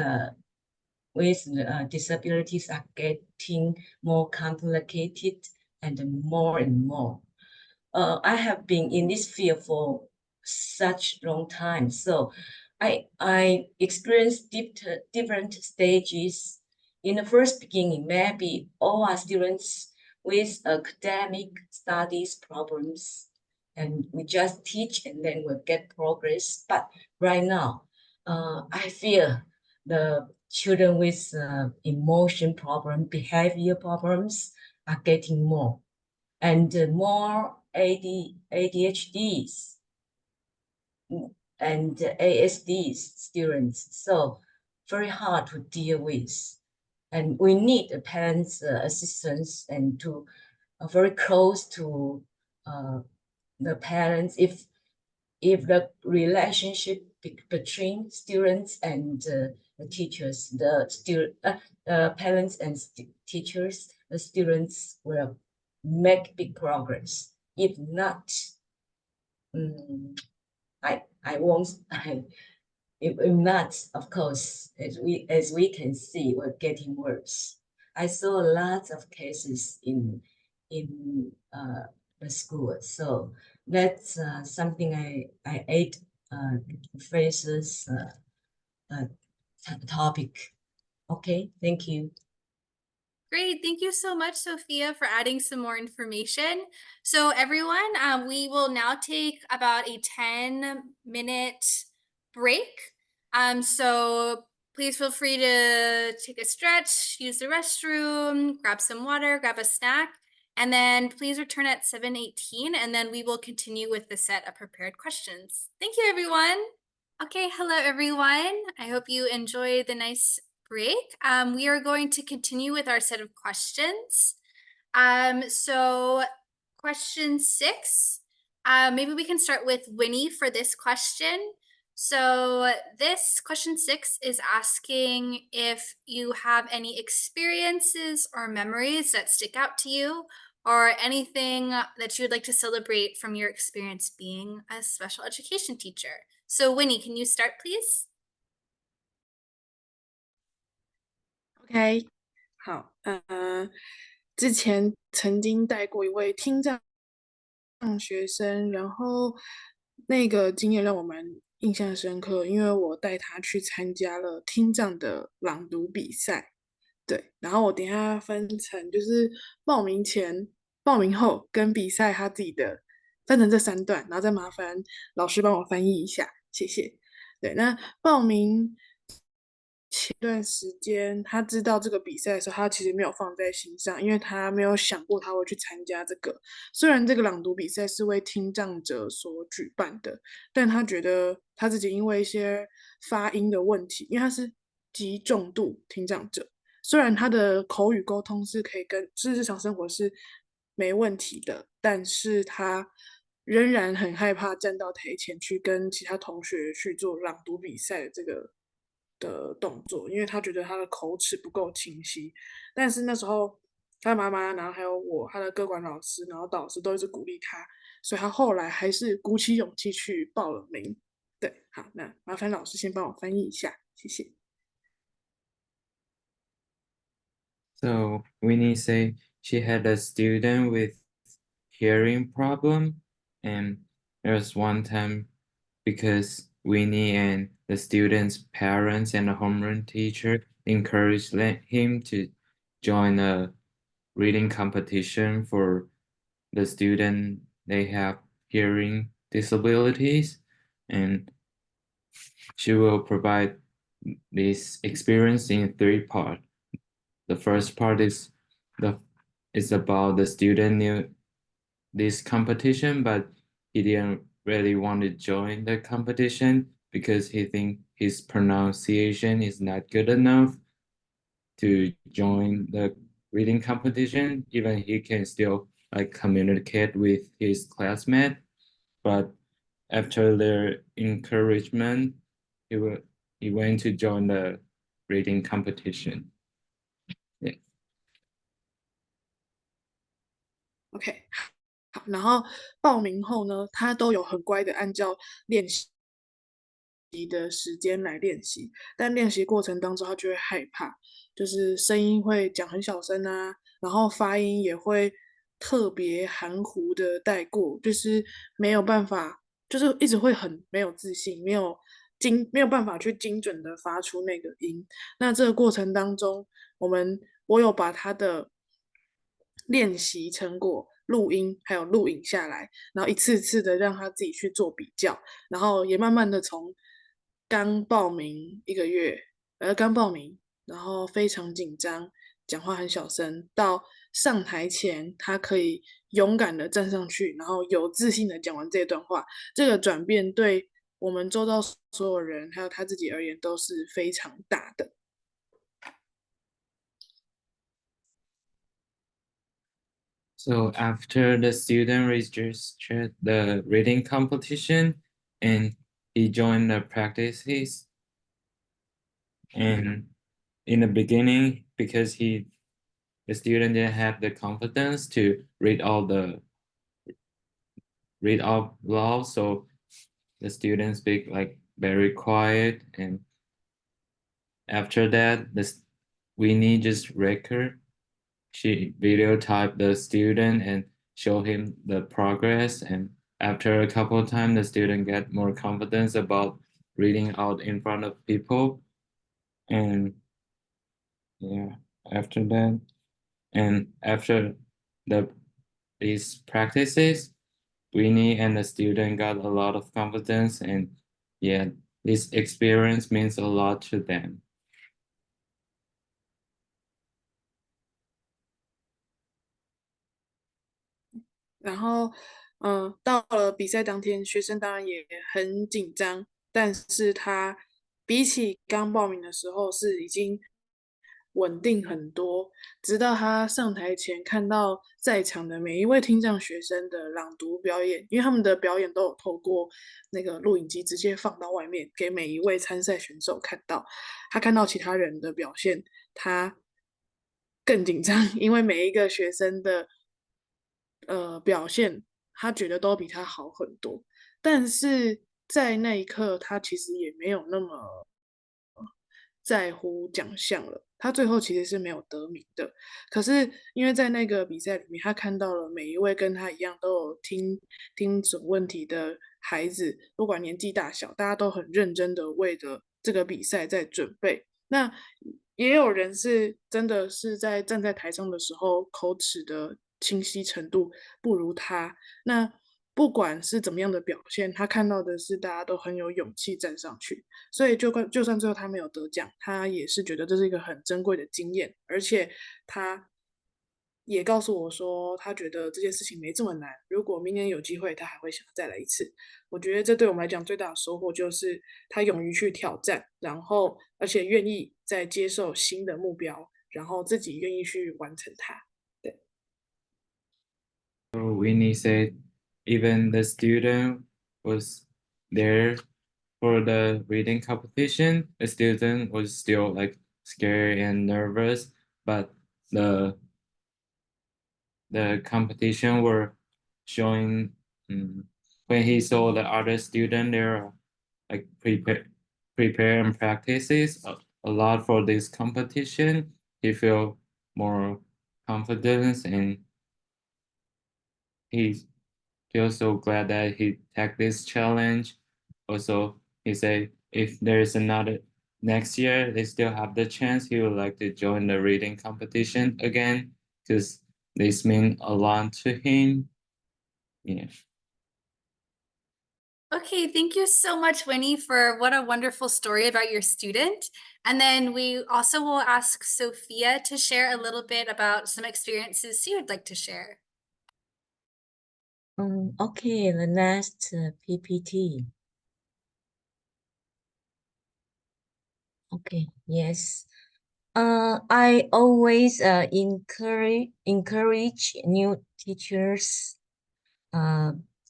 disabilities are getting more complicated and more. I have been in this field for such long time, so I experienced different stages. In the first beginning, maybe all our students with academic studies problems, and we just teach and then we'll get progress. But right now, I feel the children with emotion problem, behavior problems are getting more, and more ADHDs and ASDs students. So very hard to deal with. And we need a parent's assistance and to very close to the parents. If the relationship between students and the teachers, the parents and teachers, the students will make big progress. If not, I won't. If not, of course, as we can see, we're getting worse. I saw lots of cases in the school, so that's something I ate faces topic. Okay, thank you. Great. Thank you so much, Sophia, for adding some more information. So everyone, we will now take about a 10-minute break. So please feel free to take a stretch, use the restroom, grab some water, grab a snack, and then please return at 7:18, and then we will continue with the set of prepared questions. Thank you, everyone. Okay, hello, everyone. I hope you enjoyed the nice break. We are going to continue with our set of questions. So question 6, maybe we can start with Winnie for this question. So this question 6 is asking if you have any experiences or memories that stick out to you, or anything that you would like to celebrate from your experience being a special education teacher. So Winnie, can you start, please? OK，好，之前曾经带过一位听障学生，然后那个经验让我蛮印象深刻，因为我带他去参加了听障的朗读比赛。对，然后我等一下分成就是报名前、报名后跟比赛他自己的分成这3段，然后再麻烦老师帮我翻译一下，谢谢。对，那报名前段时间他知道这个比赛的时候，他其实没有放在心上，因为他没有想过他会去参加这个。虽然这个朗读比赛是为听障者所举办的，但他觉得他自己因为一些发音的问题，因为他是极重度听障者，虽然他的口语沟通是可以跟日常生活是没问题的，但是他仍然很害怕站到台前去跟其他同学去做朗读比赛的这个的动作，因为他觉得他的口齿不够清晰。但是那时候他妈妈，然后还有我，他的各管老师，然后导师都一直鼓励他，所以他后来还是鼓起勇气去报了名。对，好，那麻烦老师先帮我翻译一下，谢谢。So Winnie say she had a student with hearing problem, and there was one time because Winnie and the student's parents and the homeroom teacher encouraged him to join a reading competition for the student. They have hearing disabilities, and she will provide this experience in 3 parts. The first part is about the student knew this competition, but he didn't really want to join the competition because he think his pronunciation is not good enough to join the reading competition. Even he can still like communicate with his classmate, but after their encouragement, he went to join the reading competition. OK，好，然后报名后呢，他都有很乖的按照练习的时间来练习，但练习过程当中他就会害怕，就是声音会讲很小声啊，然后发音也会特别含糊的带过，就是没有办法，就是一直会很没有自信，没有办法去精准的发出那个音。那这个过程当中，我有把他的练习成果录音还有录影下来，然后一次次的让他自己去做比较，然后也慢慢的从刚报名1个月，刚报名，然后非常紧张，讲话很小声，到上台前他可以勇敢的站上去，然后有自信的讲完这段话，这个转变对我们周遭所有人还有他自己而言都是非常大的。So after the student registered the reading competition and he joined the practices, and in the beginning, because the student didn't have the confidence to read out loud, so the student speak like very quiet, and after that, Winnie just record. She videotyped the student and show him the progress, and after a couple of times the student get more confidence about reading out in front of people. And yeah, after that, and after these practices, Winnie and the student got a lot of confidence, and yeah, this experience means a lot to them. 然后，到了比赛当天，学生当然也很紧张，但是他比起刚报名的时候是已经稳定很多。直到他上台前看到在场的每一位听障学生的朗读表演，因为他们的表演都有透过那个录影机直接放到外面，给每一位参赛选手看到。他看到其他人的表现，他更紧张，因为每一个学生的表现，他觉得都比他好很多。但是在那一刻，他其实也没有那么在乎奖项了。他最后其实是没有得名的，可是因为在那个比赛里面，他看到了每一位跟他一样都有听损问题的孩子，不管年纪大小，大家都很认真的为着这个比赛在准备。那也有人是真的是在站在台上的时候，口齿的清晰程度不如他。那不管是怎么样的表现，他看到的是大家都很有勇气站上去，所以就算最后他没有得奖，他也是觉得这是一个很珍贵的经验，而且他也告诉我说，他觉得这件事情没这么难，如果明年有机会，他还会想再来一次。我觉得这对我们来讲最大的收获就是他勇于去挑战，然后而且愿意再接受新的目标，然后自己愿意去完成它。对。So Winnie said even the student was there for the reading competition. The student was still like scared and nervous, but the competition were showing when he saw the other student there like prepare and practices a lot for this competition, he feel more confidence and he feels so glad that he take this challenge. Also, he said if there's another next year, they still have the chance. He would like to join the reading competition again because this mean a lot to him. Yeah. Okay, thank you so much, Winnie, for what a wonderful story about your student. And then we also will ask Sophia to share a little bit about some experiences she would like to share. Okay, the next PPT. Okay, yes. I always encourage new teachers.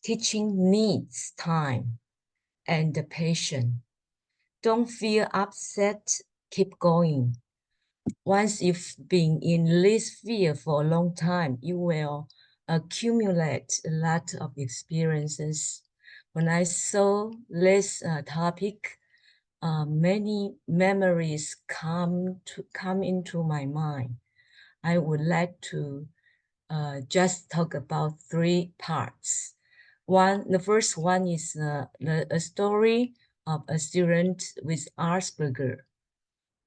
Teaching needs time and patience. Don't feel upset, keep going. Once you've been in this field for a long time, you will accumulate a lot of experiences. When I saw this topic, many memories come into my mind. I would like to just talk about 3 parts. The first one is a story of a student with Asperger.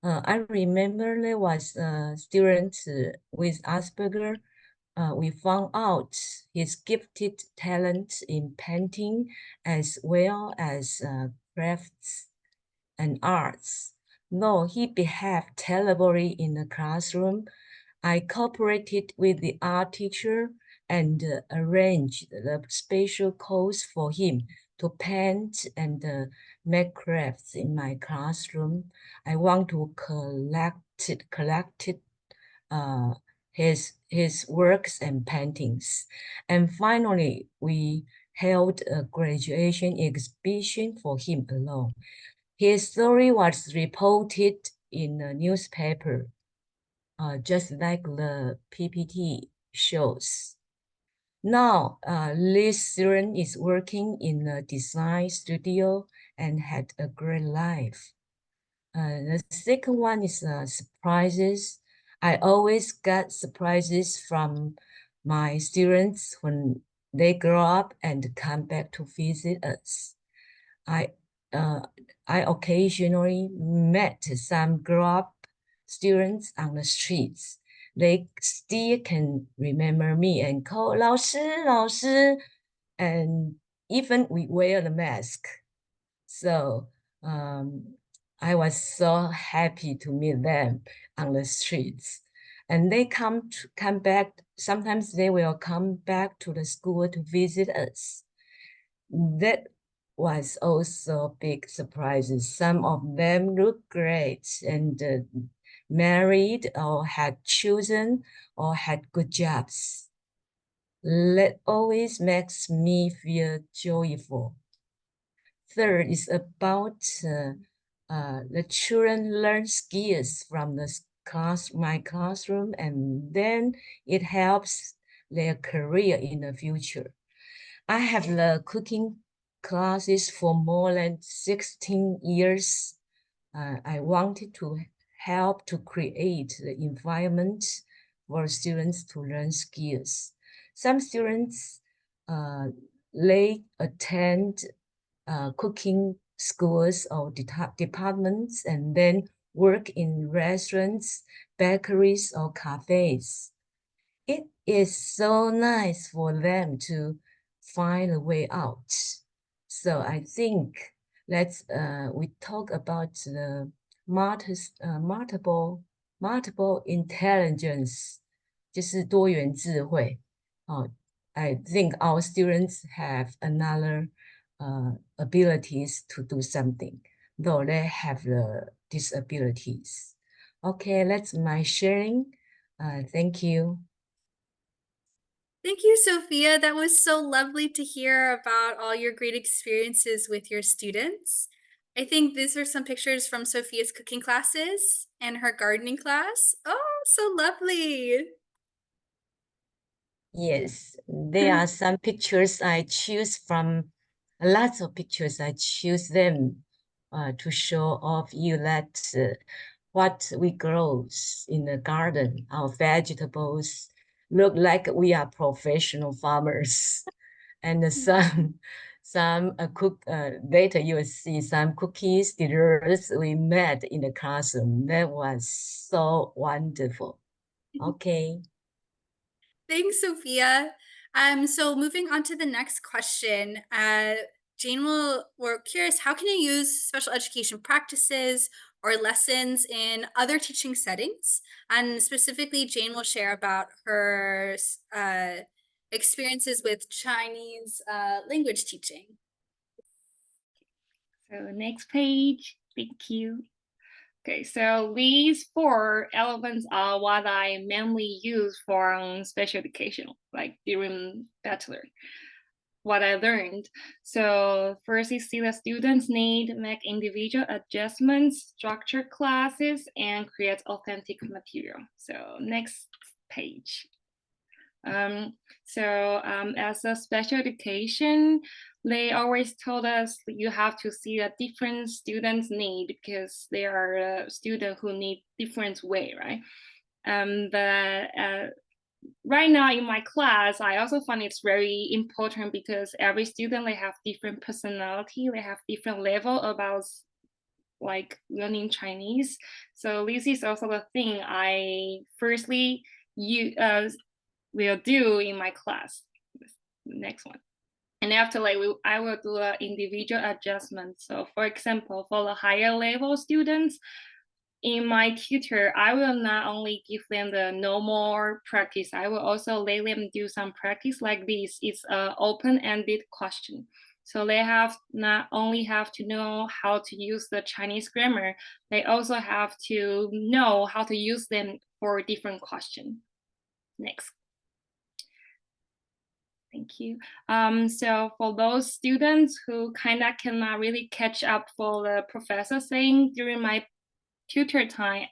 I remember there was a student with Asperger. We found out his gifted talent in painting as well as crafts and arts. Though he behaved terribly in the classroom, I cooperated with the art teacher and arranged the special course for him to paint and make crafts in my classroom. I want to collect his works and paintings. And finally, we held a graduation exhibition for him alone. His story was reported in the newspaper, just like the PPT shows. Now, this student is working in a design studio and had a great life. The second one is surprises. I always get surprises from my students when they grow up and come back to visit us. I occasionally met some grown-up students on the streets. They still can remember me and call 老师, 老师, and even we wear the mask. So I was so happy to meet them on the streets. And they come back, sometimes they will come back to the school to visit us. That was also big surprises. Some of them look great and married or had children or had good jobs. That always makes me feel joyful. Third is about the children learn skills from my classroom, and then it helps their career in the future. I have the cooking classes for more than 16 years. I wanted to help to create the environment for students to learn skills. Some students, they attend cooking schools or departments and then work in restaurants, bakeries, or cafes. It is so nice for them to find a way out. So I think let's we talk about the multiple intelligence，就是多元智慧。I think our students have another abilities to do something, though they have the disabilities. Okay, that's my sharing. Thank you. Thank you, Sophia. That was so lovely to hear about all your great experiences with your students. I think these are some pictures from Sophia's cooking classes and her gardening class. Oh, so lovely. Yes, there are some pictures I choose from, lots of pictures I choose them to show off you that what we grow in the garden, our vegetables look like we are professional farmers. And some cook later you will see some cookies, desserts we made in the classroom. That was so wonderful. Okay. Thanks, Sophia. So moving on to the next question, Jane we're curious, how can you use special education practices or lessons in other teaching settings? And specifically, Jane will share about her experiences with Chinese language teaching. So next page, thank you. Okay, so these 4 elements are what I mainly use for special education, like during bachelor, what I learned. So first is see the students' need, make individual adjustments, structure classes, and create authentic material. So next page. As a special education, they always told us you have to see a different students' need because they are students who need different way, right? But right now in my class, I also find it's very important because every student, they have different personality, they have different level about like learning Chinese. So this is also the thing I firstly will do in my class. Next one. And after I will do an individual adjustment. So for example, for the higher level students, in my tutor, I will not only give them the normal practice, I will also let them do some practice like this. It's an open-ended question. So they have not only have to know how to use the Chinese grammar, they also have to know how to use them for different questions. Next. Thank you. So for those students who kind of cannot really catch up for the professor saying during my tutor time,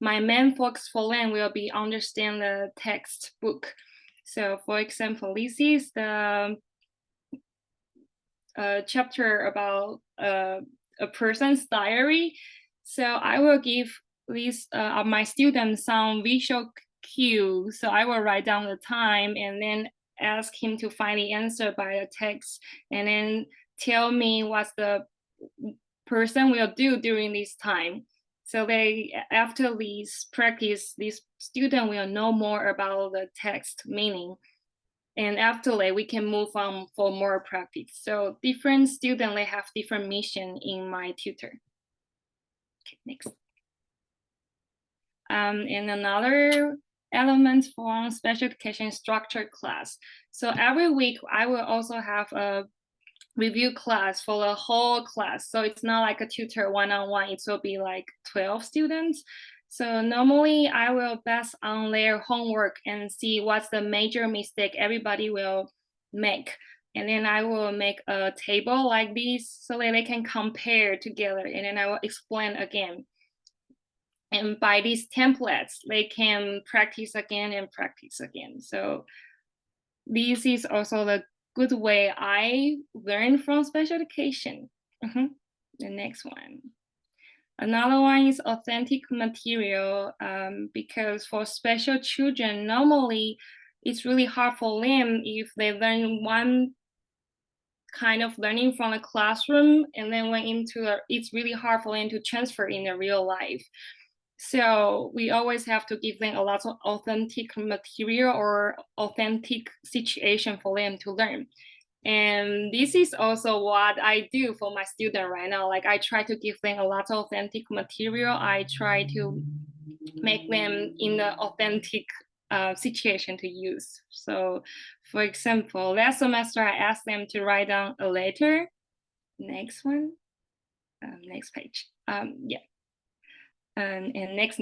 my main focus for them will be understand the textbook. So for example, this is the chapter about a person's diary. So I will give these my students some visual cue. So I will write down the time and then ask him to find the answer by the text and then tell me what the person will do during this time. So after this practice, this student will know more about the text meaning. And after that, we can move on for more practice. So different students, they have different mission in my tutor. Okay, next. And another element for special education structure class. So every week, I will also have a review class for the whole class. So it's not like a tutor one-on-one, it will be like 12 students. So normally I will base on their homework and see what's the major mistake everybody will make. And then I will make a table like this so that they can compare together. And then I will explain again. And by these templates, they can practice again and practice again. So this is also the good way I learn from special education. The next one. Another one is authentic material, because for special children, normally it's really hard for them if they learn one kind of learning from the classroom and then went into it's really hard for them to transfer in the real life. So we always have to give them a lot of authentic material or authentic situation for them to learn. And this is also what I do for my student right now. Like I try to give them a lot of authentic material. I try to make them in the authentic situation to use. So for example, last semester I asked them to write down a letter. Next one, next page. Yeah. And next.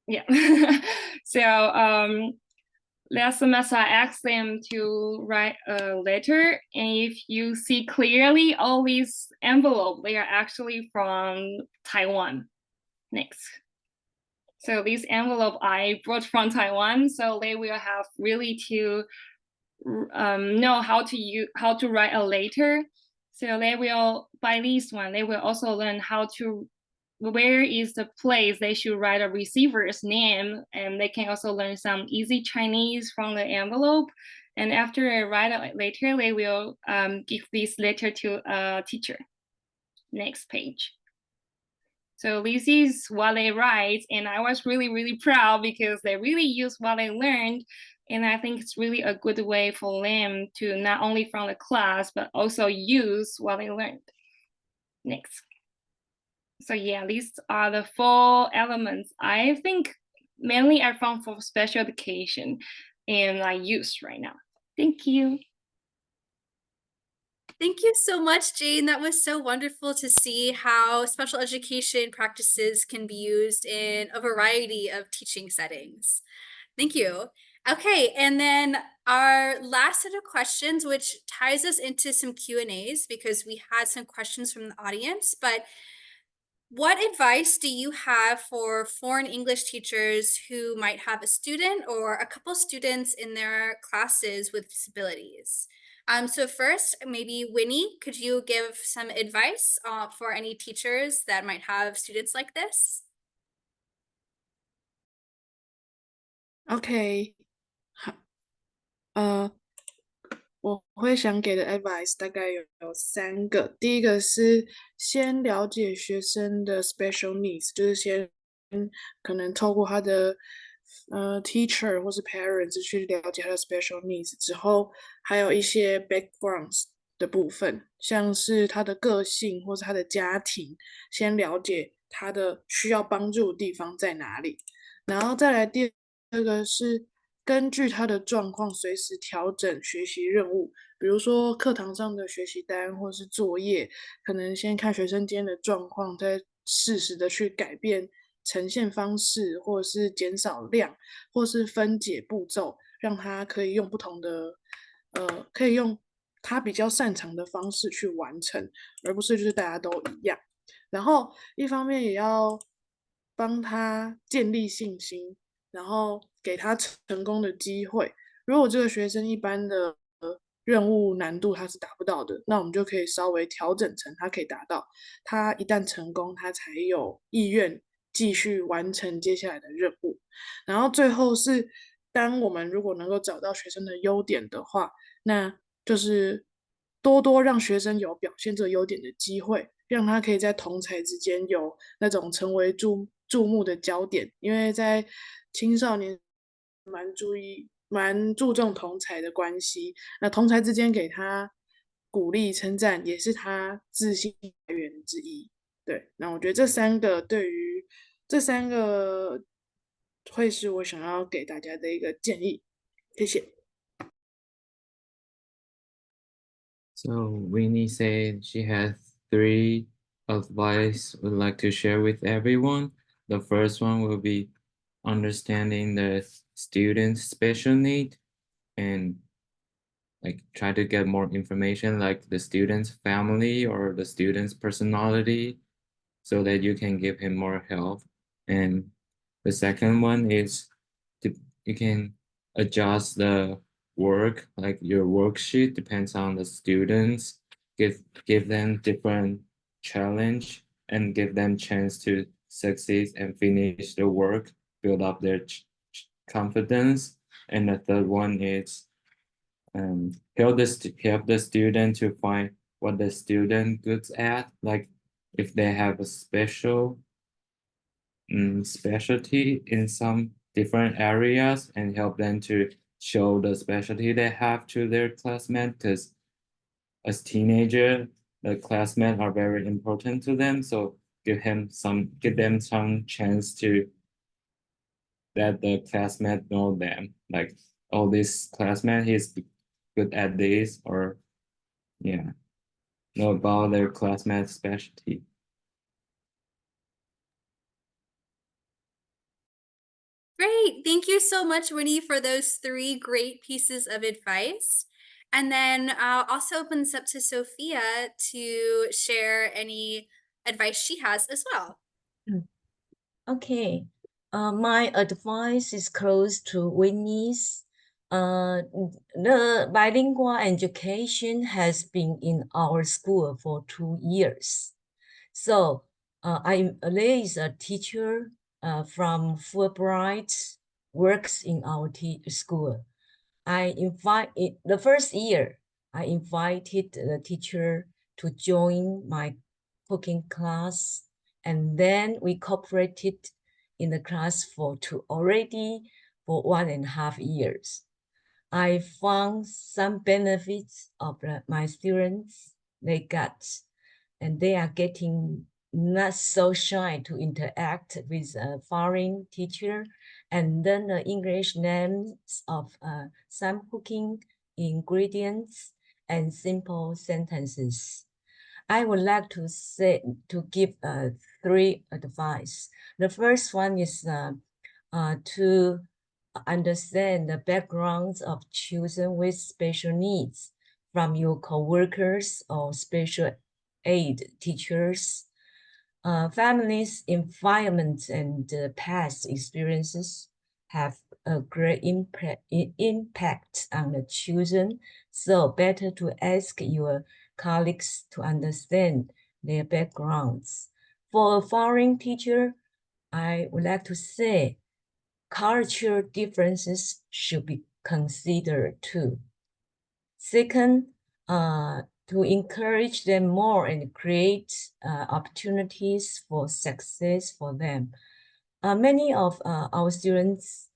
Yeah. So last semester I asked them to write a letter, and if you see clearly all these envelopes, they are actually from Taiwan. Next. So this envelope I brought from Taiwan, so they will have really to know how to write a letter. So they will, by this one, they will also learn how to, where is the place they should write a receiver's name, and they can also learn some easy Chinese from the envelope. And after they write a letter, they will give this letter to a teacher. Next page. So this is what they write, and I was really proud because they really use what they learned, and I think it's really a good way for them to not only from the class, but also use what they learned. Next. So yeah, these are the 4 elements I think mainly are found for special education and I use right now. Thank you. Thank you so much, Jane. That was so wonderful to see how special education practices can be used in a variety of teaching settings. Thank you. Okay, and then our last set of questions, which ties us into some Q&As because we had some questions from the audience, but what advice do you have for foreign English teachers who might have a student or a couple students in their classes with disabilities? So first, maybe Winnie, could you give some advice for any teachers that might have students like this? OK，好，我会想给的 advice 大概有3个。第一个是先了解学生的 special needs，就是先可能透过他的teacher 或是 parents 去了解他的 special needs 之后，还有一些 backgrounds 的部分，像是他的个性或是他的家庭，先了解他的需要帮助的地方在哪里，然后再来第二个是根据他的状况随时调整学习任务，比如说课堂上的学习单或是作业，可能先看学生今天的状况，再适时的去改变呈现方式，或者是减少量，或是分解步骤，让他可以用不同的可以用他比较擅长的方式去完成，而不是就是大家都一样。然后一方面也要帮他建立信心，然后给他成功的机会。如果这个学生一般的任务难度他是达不到的，那我们就可以稍微调整成他可以达到。他一旦成功，他才有意愿继续完成接下来的任务。然后最后是，当我们如果能够找到学生的优点的话，那就是多多让学生有表现这个优点的机会，让他可以在同侪之间有那种成为注目的焦点。因为在青少年蛮注重同侪的关系，那同侪之间给他鼓励称赞，也是他自信来源之一。对，那我觉得这3个会是我想要给大家的一个建议。谢谢。So Winnie said she has 3 advice would like to share with everyone. The first one will be understanding the student's special need and like try to get more information like the student's family or the student's personality so that you can give him more help. And the second one is you can adjust the work, like your worksheet depends on the students, give them different challenge and give them chance to succeed and finish the work, build up their confidence. And the third one is help the student to find what the student good at, like if they have a specialty in some different areas, and help them to show the specialty they have to their classmates, because as teenager the classmates are very important to them. So give them some chance to that the classmates know them, like, oh, this classmate he's good at this, or yeah, know about their classmate's specialty. Great. Thank you so much, Winnie, for those 3 great pieces of advice. And then I'll also open this up to Sophia to share any advice she has as well. Okay. My advice is close to Winnie's. The bilingual education has been in our school for 2 years. So there is a teacher from Fulbright works in our school. The first year, I invited the teacher to join my cooking class, and then we cooperated in the class for 1.5 years. I found some benefits of my students they got, and they are getting not so shy to interact with a foreign teacher and learn the English names of some cooking ingredients and simple sentences. I would like to give 3 advice. The first one is to understand the backgrounds of children with special needs from your co-workers or special aid teachers. Families, environment, and past experiences have a great impact on the children. So better to ask your colleagues to understand their backgrounds. For a foreign teacher, I would like to say cultural differences should be considered too. Second, to encourage them more and create opportunities for success for them. Many of our students,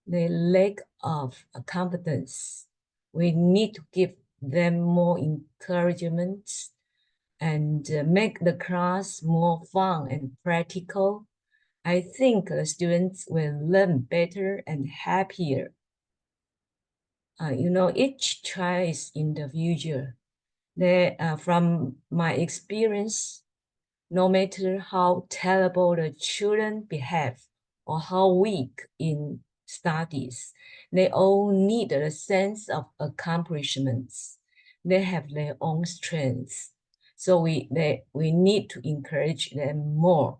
they lack of confidence. We need to give them more encouragement and make the class more fun and practical. I think the students will learn better and happier. Each child is individual. From my experience, no matter how terrible the children behave or how weak in studies, they all need a sense of accomplishments. They have their own strengths. So we need to encourage them more.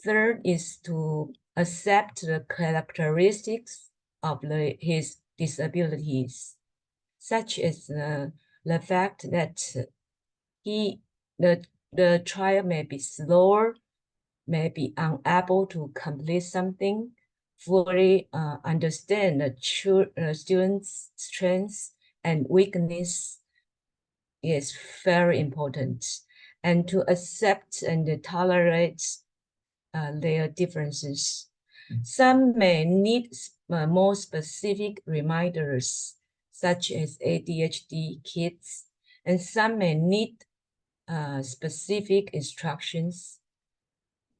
Third is to accept the characteristics of his disabilities, such as the fact that the child may be slower, may be unable to complete something, fully understand the student's strengths and weakness is very important, and to accept and tolerate their differences. Some may need more specific reminders, such as ADHD kids, and some may need specific instructions,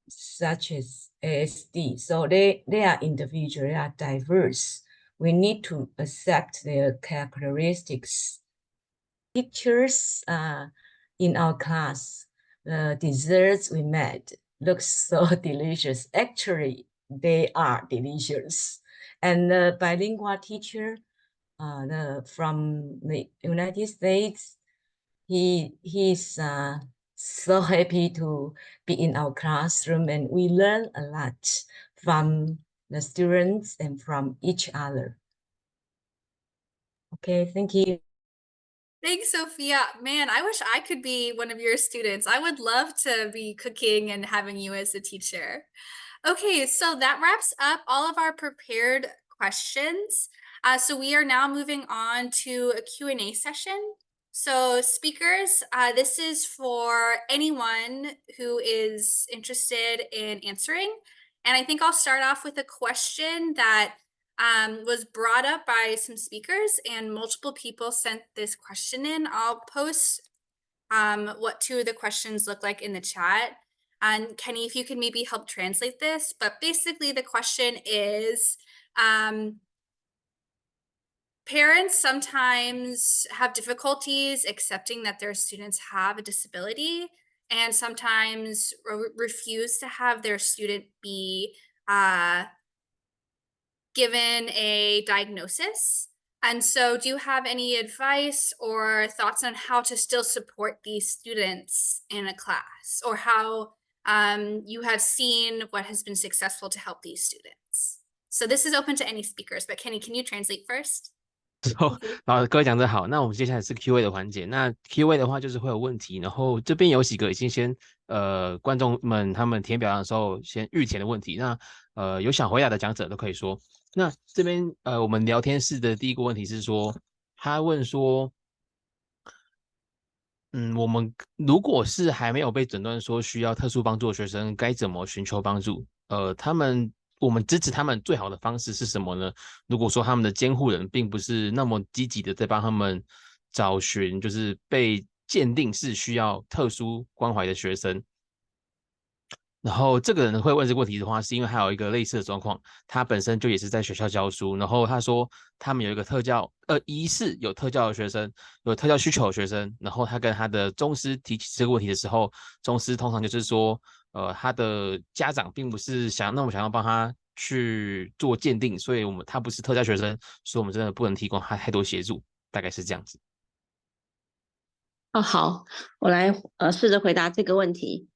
such as ASD. So they are individual, they are diverse. We need to accept their characteristics. Pictures in our class, the desserts we made look so delicious. Actually, they are delicious. And the bilingual teacher from the United States, he's so happy to be in our classroom, and we learn a lot from the students and from each other. Okay, thank you. Thanks, Sophia. Man, I wish I could be one of your students. I would love to be cooking and having you as a teacher. Okay, so that wraps up all of our prepared questions. So we are now moving on to a Q&A session. So speakers, this is for anyone who is interested in answering. And I think I'll start off with a question that was brought up by some speakers, and multiple people sent this question in. I'll post what two of the questions look like in the chat. And Kenny, if you can maybe help translate this, but basically the question is, parents sometimes have difficulties accepting that their students have a disability, and sometimes refuse to have their student be given a diagnosis. And so do you have any advice or thoughts on how to still support these students in a class, or how you have seen what has been successful to help these students? So this is open to any speakers, but Kenny, can you translate first?好，各位讲者好，那我们接下来是 Q&A 的环节。那 Q&A 的话就是会有问题，然后这边有几个已经先观众们他们填表扬的时候先预填的问题，那有想回答的讲者都可以说。那这边我们聊天室的第一个问题是说，他问说，我们如果是还没有被诊断说需要特殊帮助的学生，该怎么寻求帮助？我们支持他们最好的方式是什么呢？如果说他们的监护人并不是那么积极的在帮他们找寻，就是被鉴定是需要特殊关怀的学生。然后这个人会问这个问题的话，是因为还有一个类似的状况，他本身就也是在学校教书，然后他说他们有一个疑似有特教的学生，有特教需求的学生，然后他跟他的中师提起这个问题的时候，中师通常就是说，他的家长并不是想要帮他去做鉴定，所以他不是特教学生，所以我们真的不能提供他太多协助，大概是这样子。哦，好，我来试着回答这个问题。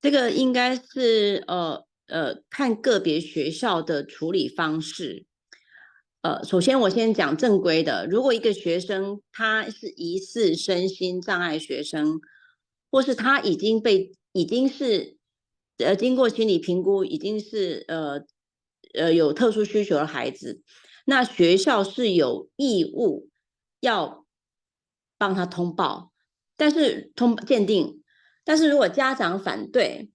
这个应该是看个别学校的处理方式。首先我先讲正规的，如果一个学生他是疑似身心障碍学生，或是他已经是经过心理评估，已经是有特殊需求的孩子，那学校是有义务要帮他通报，但是鉴定。但是如果家长反对，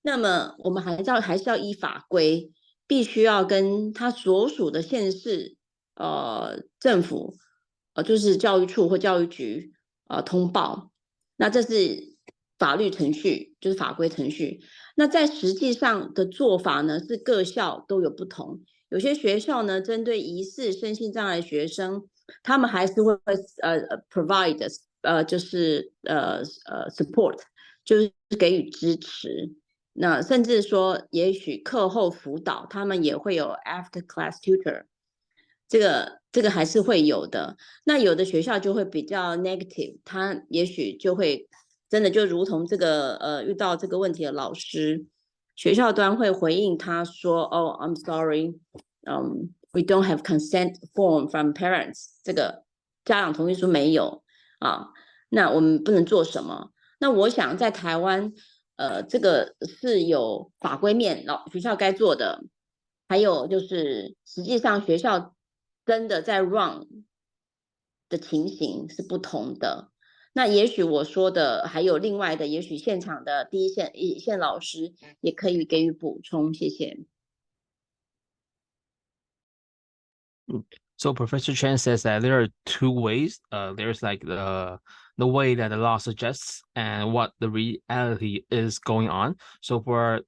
那么我们还是要依法规，必须要跟他所属的县市政府就是教育处或教育局通报。那这是法律程序，就是法规程序。那在实际上的做法呢，是各校都有不同。有些学校呢，针对疑似身心障碍学生，他们还是会provide就是support。就是给予支持，那甚至说，也许课后辅导，他们也会有 after class tutor， 这个还是会有的。那有的学校就会比较 negative， 他也许就会真的就如同这个遇到这个问题的老师，学校端会回应他说，哦 ，I'm sorry，we don't have consent form from parents， 这个家长同意书没有啊，那我们不能做什么。那我想在台湾，这个是有法规面，学校该做的，还有就是实际上学校真的在 run 的情形是不同的。那也许我说的还有另外的，也许现场的第一线老师也可以给予补充，谢谢。So Professor Chen says that there are two ways. There's like the way that the law suggests and what the reality is going on. So for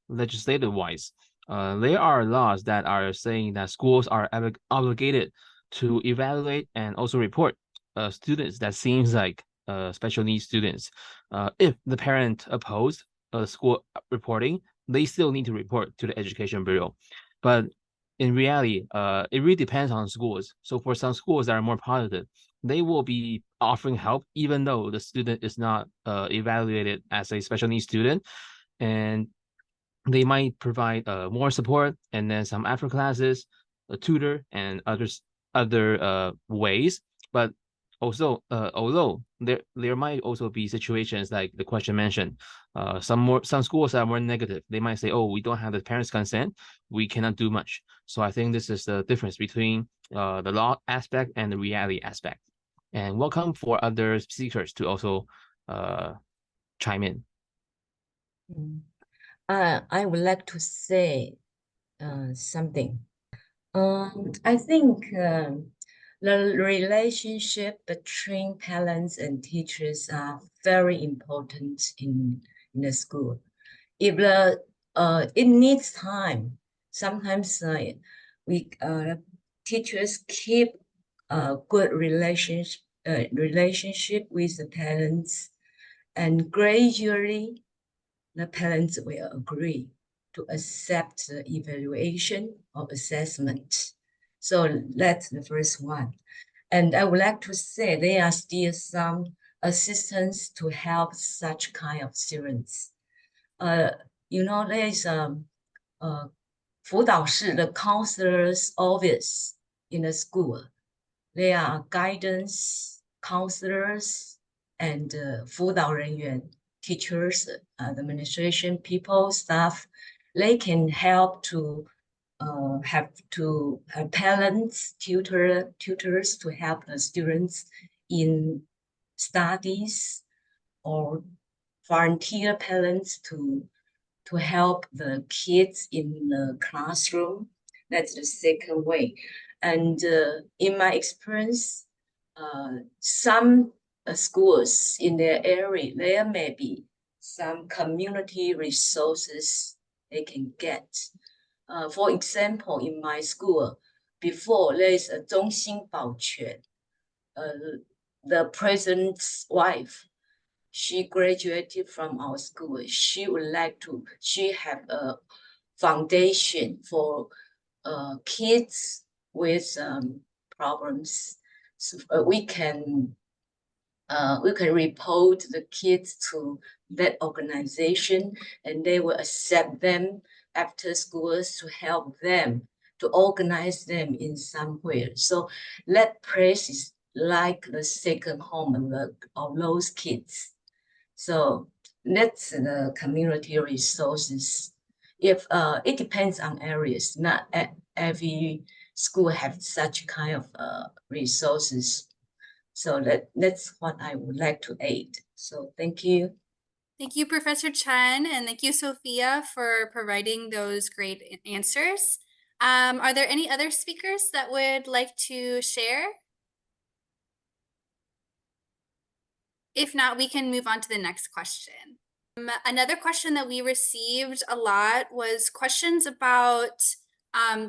legislative wise, there are laws that are saying that schools are obligated to evaluate and also report students that seems like special needs students. If the parent opposed school reporting, they still need to report to the Education Bureau. But in reality, it really depends on schools. So for some schools that are more positive, they will be offering help even though the student is not evaluated as a special needs student, and they might provide more support and then some after classes, a tutor, and other ways, but also although there might also be situations like the question mentioned, some schools are more negative. They might say, oh, we don't have the parents' consent, we cannot do much. So I think this is the difference between the law aspect and the reality aspect. And welcome for other speakers to also chime in. I would like to say something. I think the relationship between parents and teachers are very important in the school. If it needs time, sometimes we teachers keep a good relationship with the parents, and gradually the parents will agree to accept the evaluation or assessment. So that's the first one. And I would like to say there are still some assistance to help such kind of students. You know, there is辅导室, the counselor's office in the school. There are guidance counselors and 辅导人员, teachers, administration people, staff. They can help to have parents, tutors to help the students in studies, or volunteer parents to help the kids in the classroom. That's the second way. And in my experience, some schools in their area, there may be some community resources they can get. For example, in my school, before there is a 中心保全, the president's wife, she graduated from our school. She have a foundation for kids with problems. So we can report the kids to that organization, and they will accept them after schools to help them, to organize them in somewhere. So that place is like the second home of those kids. So that's the community resources. If it depends on areas, not every school have such kind of resources. So that's what I would like to add. So thank you. Thank you, Professor Chen, and thank you, Sophia, for providing those great answers. Are there any other speakers that would like to share? If not, we can move on to the next question. Another question that we received a lot was questions about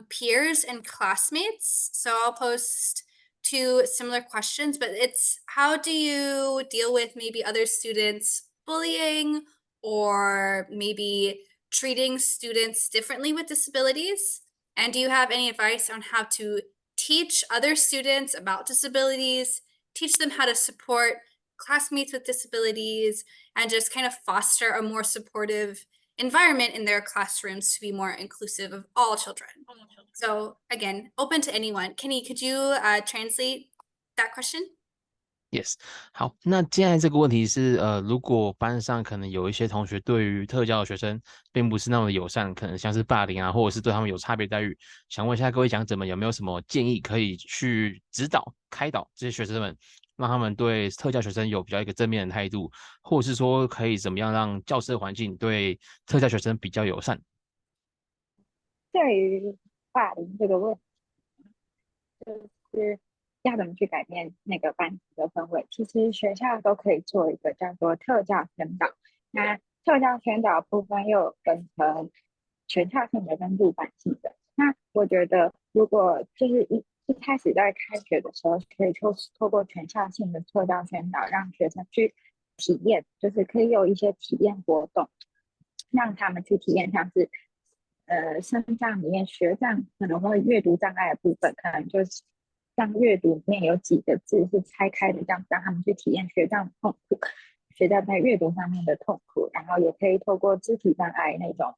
peers and classmates. So I'll post two similar questions, but it's how do you deal with maybe other students bullying, or maybe treating students differently with disabilities? And do you have any advice on how to teach other students about disabilities, teach them how to support classmates with disabilities, and just kind of foster a more supportive environment in their classrooms to be more inclusive of all children? So again, open to anyone. Kenny, could you translate that question? Yes， 好，那接下来这个问题是，如果班上可能有一些同学对于特教的学生并不是那么的友善，可能像是霸凌啊，或者是对他们有差别待遇，想问一下各位讲者们有没有什么建议可以去指导、开导这些学生们，让他们对特教学生有比较一个正面的态度，或者是说可以怎么样让教室环境对特教学生比较友善？对于霸凌这个问题，就是要怎么去改变那个班级的氛围？其实学校都可以做一个叫做特教宣导。那特教宣导部分又有分成全校性的跟入班性的。那我觉得，如果就是一开始在开学的时候，可以透过全校性的特教宣导，让学生去体验，就是可以有一些体验活动，让他们去体验，像是身上里面学障可能会阅读障碍的部分，可能就是让阅读里面有几个字是拆开的，这样让他们去体验学障痛苦，学障在阅读上面的痛苦，然后也可以透过肢体障碍那种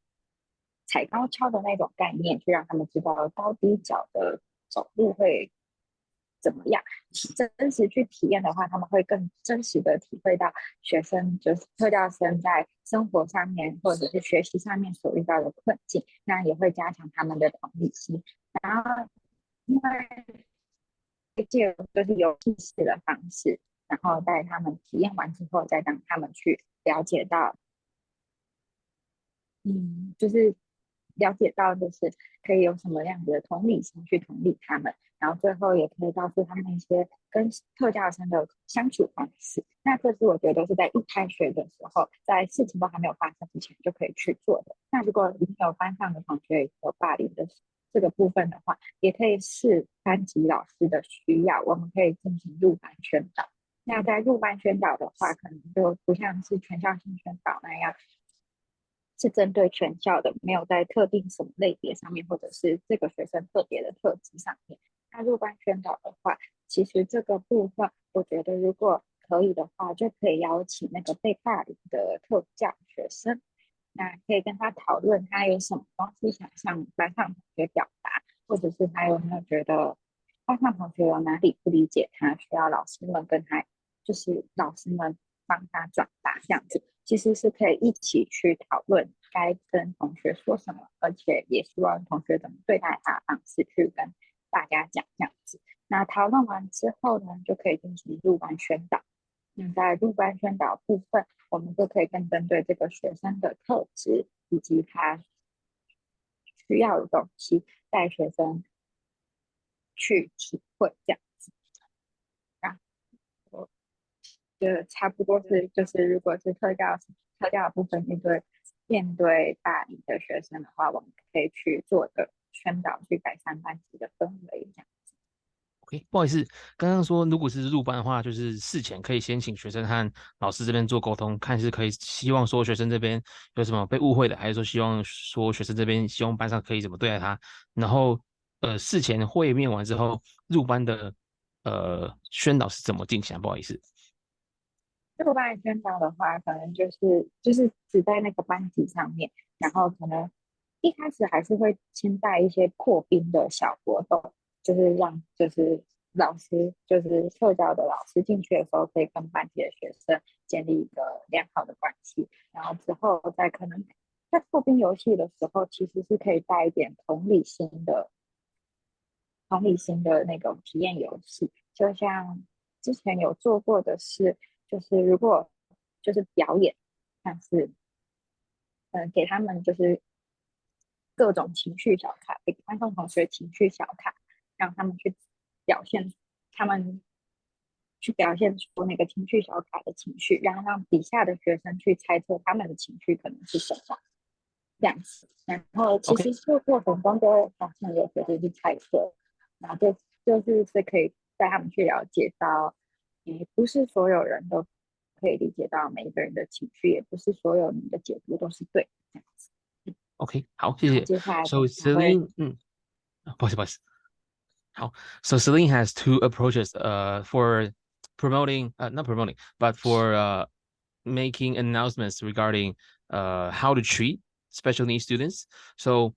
踩高跷的那种概念，去让他们知道高低脚的走路会怎么样。真实去体验的话，他们会更真实的体会到学生就是特教生在生活上面或者是学习上面所遇到的困境，那也会加强他们的同理心。然后因为就是有意识的方式，然后带他们体验完之后，再让他们去了解到，就是了解到就是可以有什么样子的同理心去同理他们，然后最后也可以告诉他们一些跟特教生的相处方式。那这是我觉得是在一开学的时候，在事情都还没有发生之前就可以去做的。那如果已经有班上的同学有霸凌的这个部分的话，也可以视班级老师的需要，我们可以进行入班宣导。那在入班宣导的话，可能就不像是全校性宣导那样，是针对全校的，没有在特定什么类别上面，或者是这个学生特别的特质上面。那入班宣导的话，其实这个部分，我觉得如果可以的话，就可以邀请那个被霸凌的特教学生，那可以跟他讨论他有什么东西想向班上同学表达，或者是他有没有觉得班上同学有哪里不理解他，需要老师们跟他，就是老师们帮他转达这样子。其实是可以一起去讨论该跟同学说什么，而且也希望同学怎么对待他的方式去跟大家讲这样子。那讨论完之后呢，就可以进行入班宣导。在入班宣导部分，我们就可以更针对这个学生的特质以及他需要的东西，带学生去体会这样子。然后差不多是就是如果是特教的部分面对霸凌的学生的话，我们可以去做的宣导，去改善班级的氛围这样。OK，不好意思，刚刚说如果是入班的话，就是事前可以先请学生和老师这边做沟通，看是可以希望说学生这边有什么被误会的，还是说希望说学生这边希望班上可以怎么对待他。然后事前会面完之后，入班的宣导是怎么进行？不好意思。入班宣导的话，可能就是只在那个班级上面，然后可能一开始还是会先带一些破冰的小活动，就是让就是老师就是特教的老师进去的时候，可以跟班级的学生建立一个良好的关系，然后之后再可能在破冰游戏的时候，其实是可以带一点同理心的那种体验游戏，就像之前有做过的是，就是如果就是表演，像是给他们就是各种情绪小卡，给班上同学情绪小卡，让他们去表现他们去表现出那个情绪小卡的情绪，然后让底下的学生去猜测他们的情绪可能是什么这样子。然后其 OK，实这个过程中就会发现有学生去猜测，然后就是可以带他们去了解到，不是所有人都可以理解到每一个人的情绪，也不是所有人的解读都是对的这样子。OK，好，谢谢。然后接下来 So 我会 Celine，不好意思，不好意思。好，So Celine has two approaches for promoting, not promoting, but for making announcements regarding how to treat special needs students. So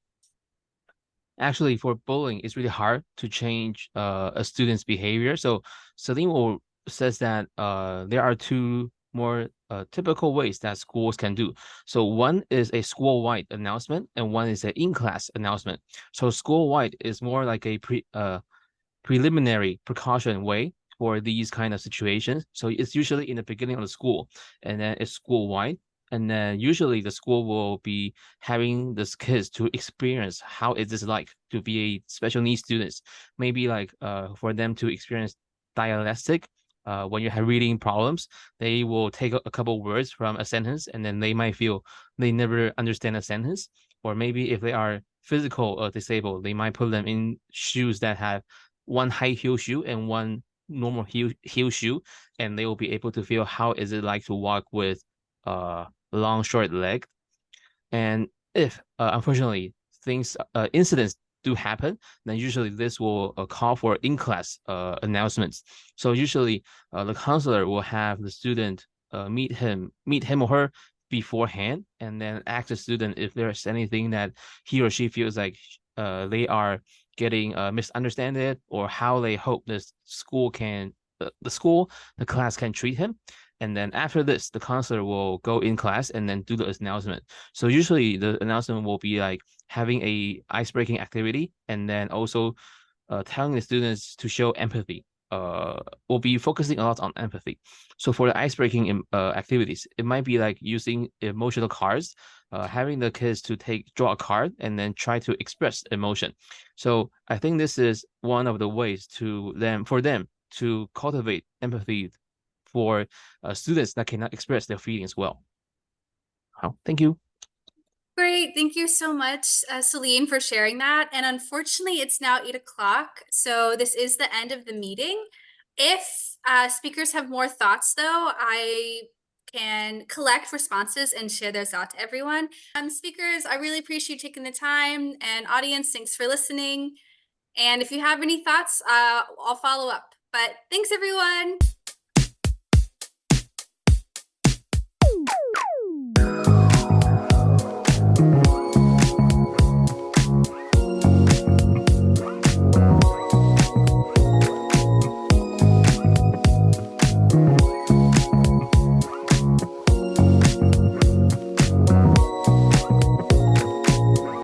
actually for bullying, it's really hard to change a student's behavior. So Celine says that there are two more typical ways that schools can do. So one is a school-wide announcement and one is an in-class announcement. So school-wide is more like a preliminary precaution way for these kind of situations. So it's usually in the beginning of the school and then it's school-wide. And then usually the school will be having the kids to experience how is this like to be a special needs students. Maybe like for them to experience dialectic. When you have reading problems, they will take a couple words from a sentence and then they might feel they never understand a sentence. Or maybe if they are physical or disabled, they might put them in shoes that have one high heel shoe and one normal heel shoe, and they will be able to feel how is it like to walk with long short leg. And if unfortunately things incidents do happen, then usually this will call for in-class announcements. So usually the counselor will have the student meet him or her beforehand and then ask the student if there's anything that he or she feels like they are getting misunderstood, or how they hope this school can the class can treat him. And then after this, the counselor will go in class and then do the announcement. So usually the announcement will be like having a ice-breaking activity, and then also telling the students to show empathy. We'll be focusing a lot on empathy. So for the ice-breaking activities, it might be like using emotional cards, having the kids to draw a card and then try to express emotion. So I think this is one of the ways for them to cultivate empathy for students that cannot express their feelings well. Thank you. Great. Thank you so much, Celine, for sharing that. And unfortunately, it's now 8 o'clock. So this is the end of the meeting. If speakers have more thoughts, though, I can collect responses and share those out to everyone. Speakers, I really appreciate you taking the time. And audience, thanks for listening. And if you have any thoughts, I'll follow up. But thanks, everyone.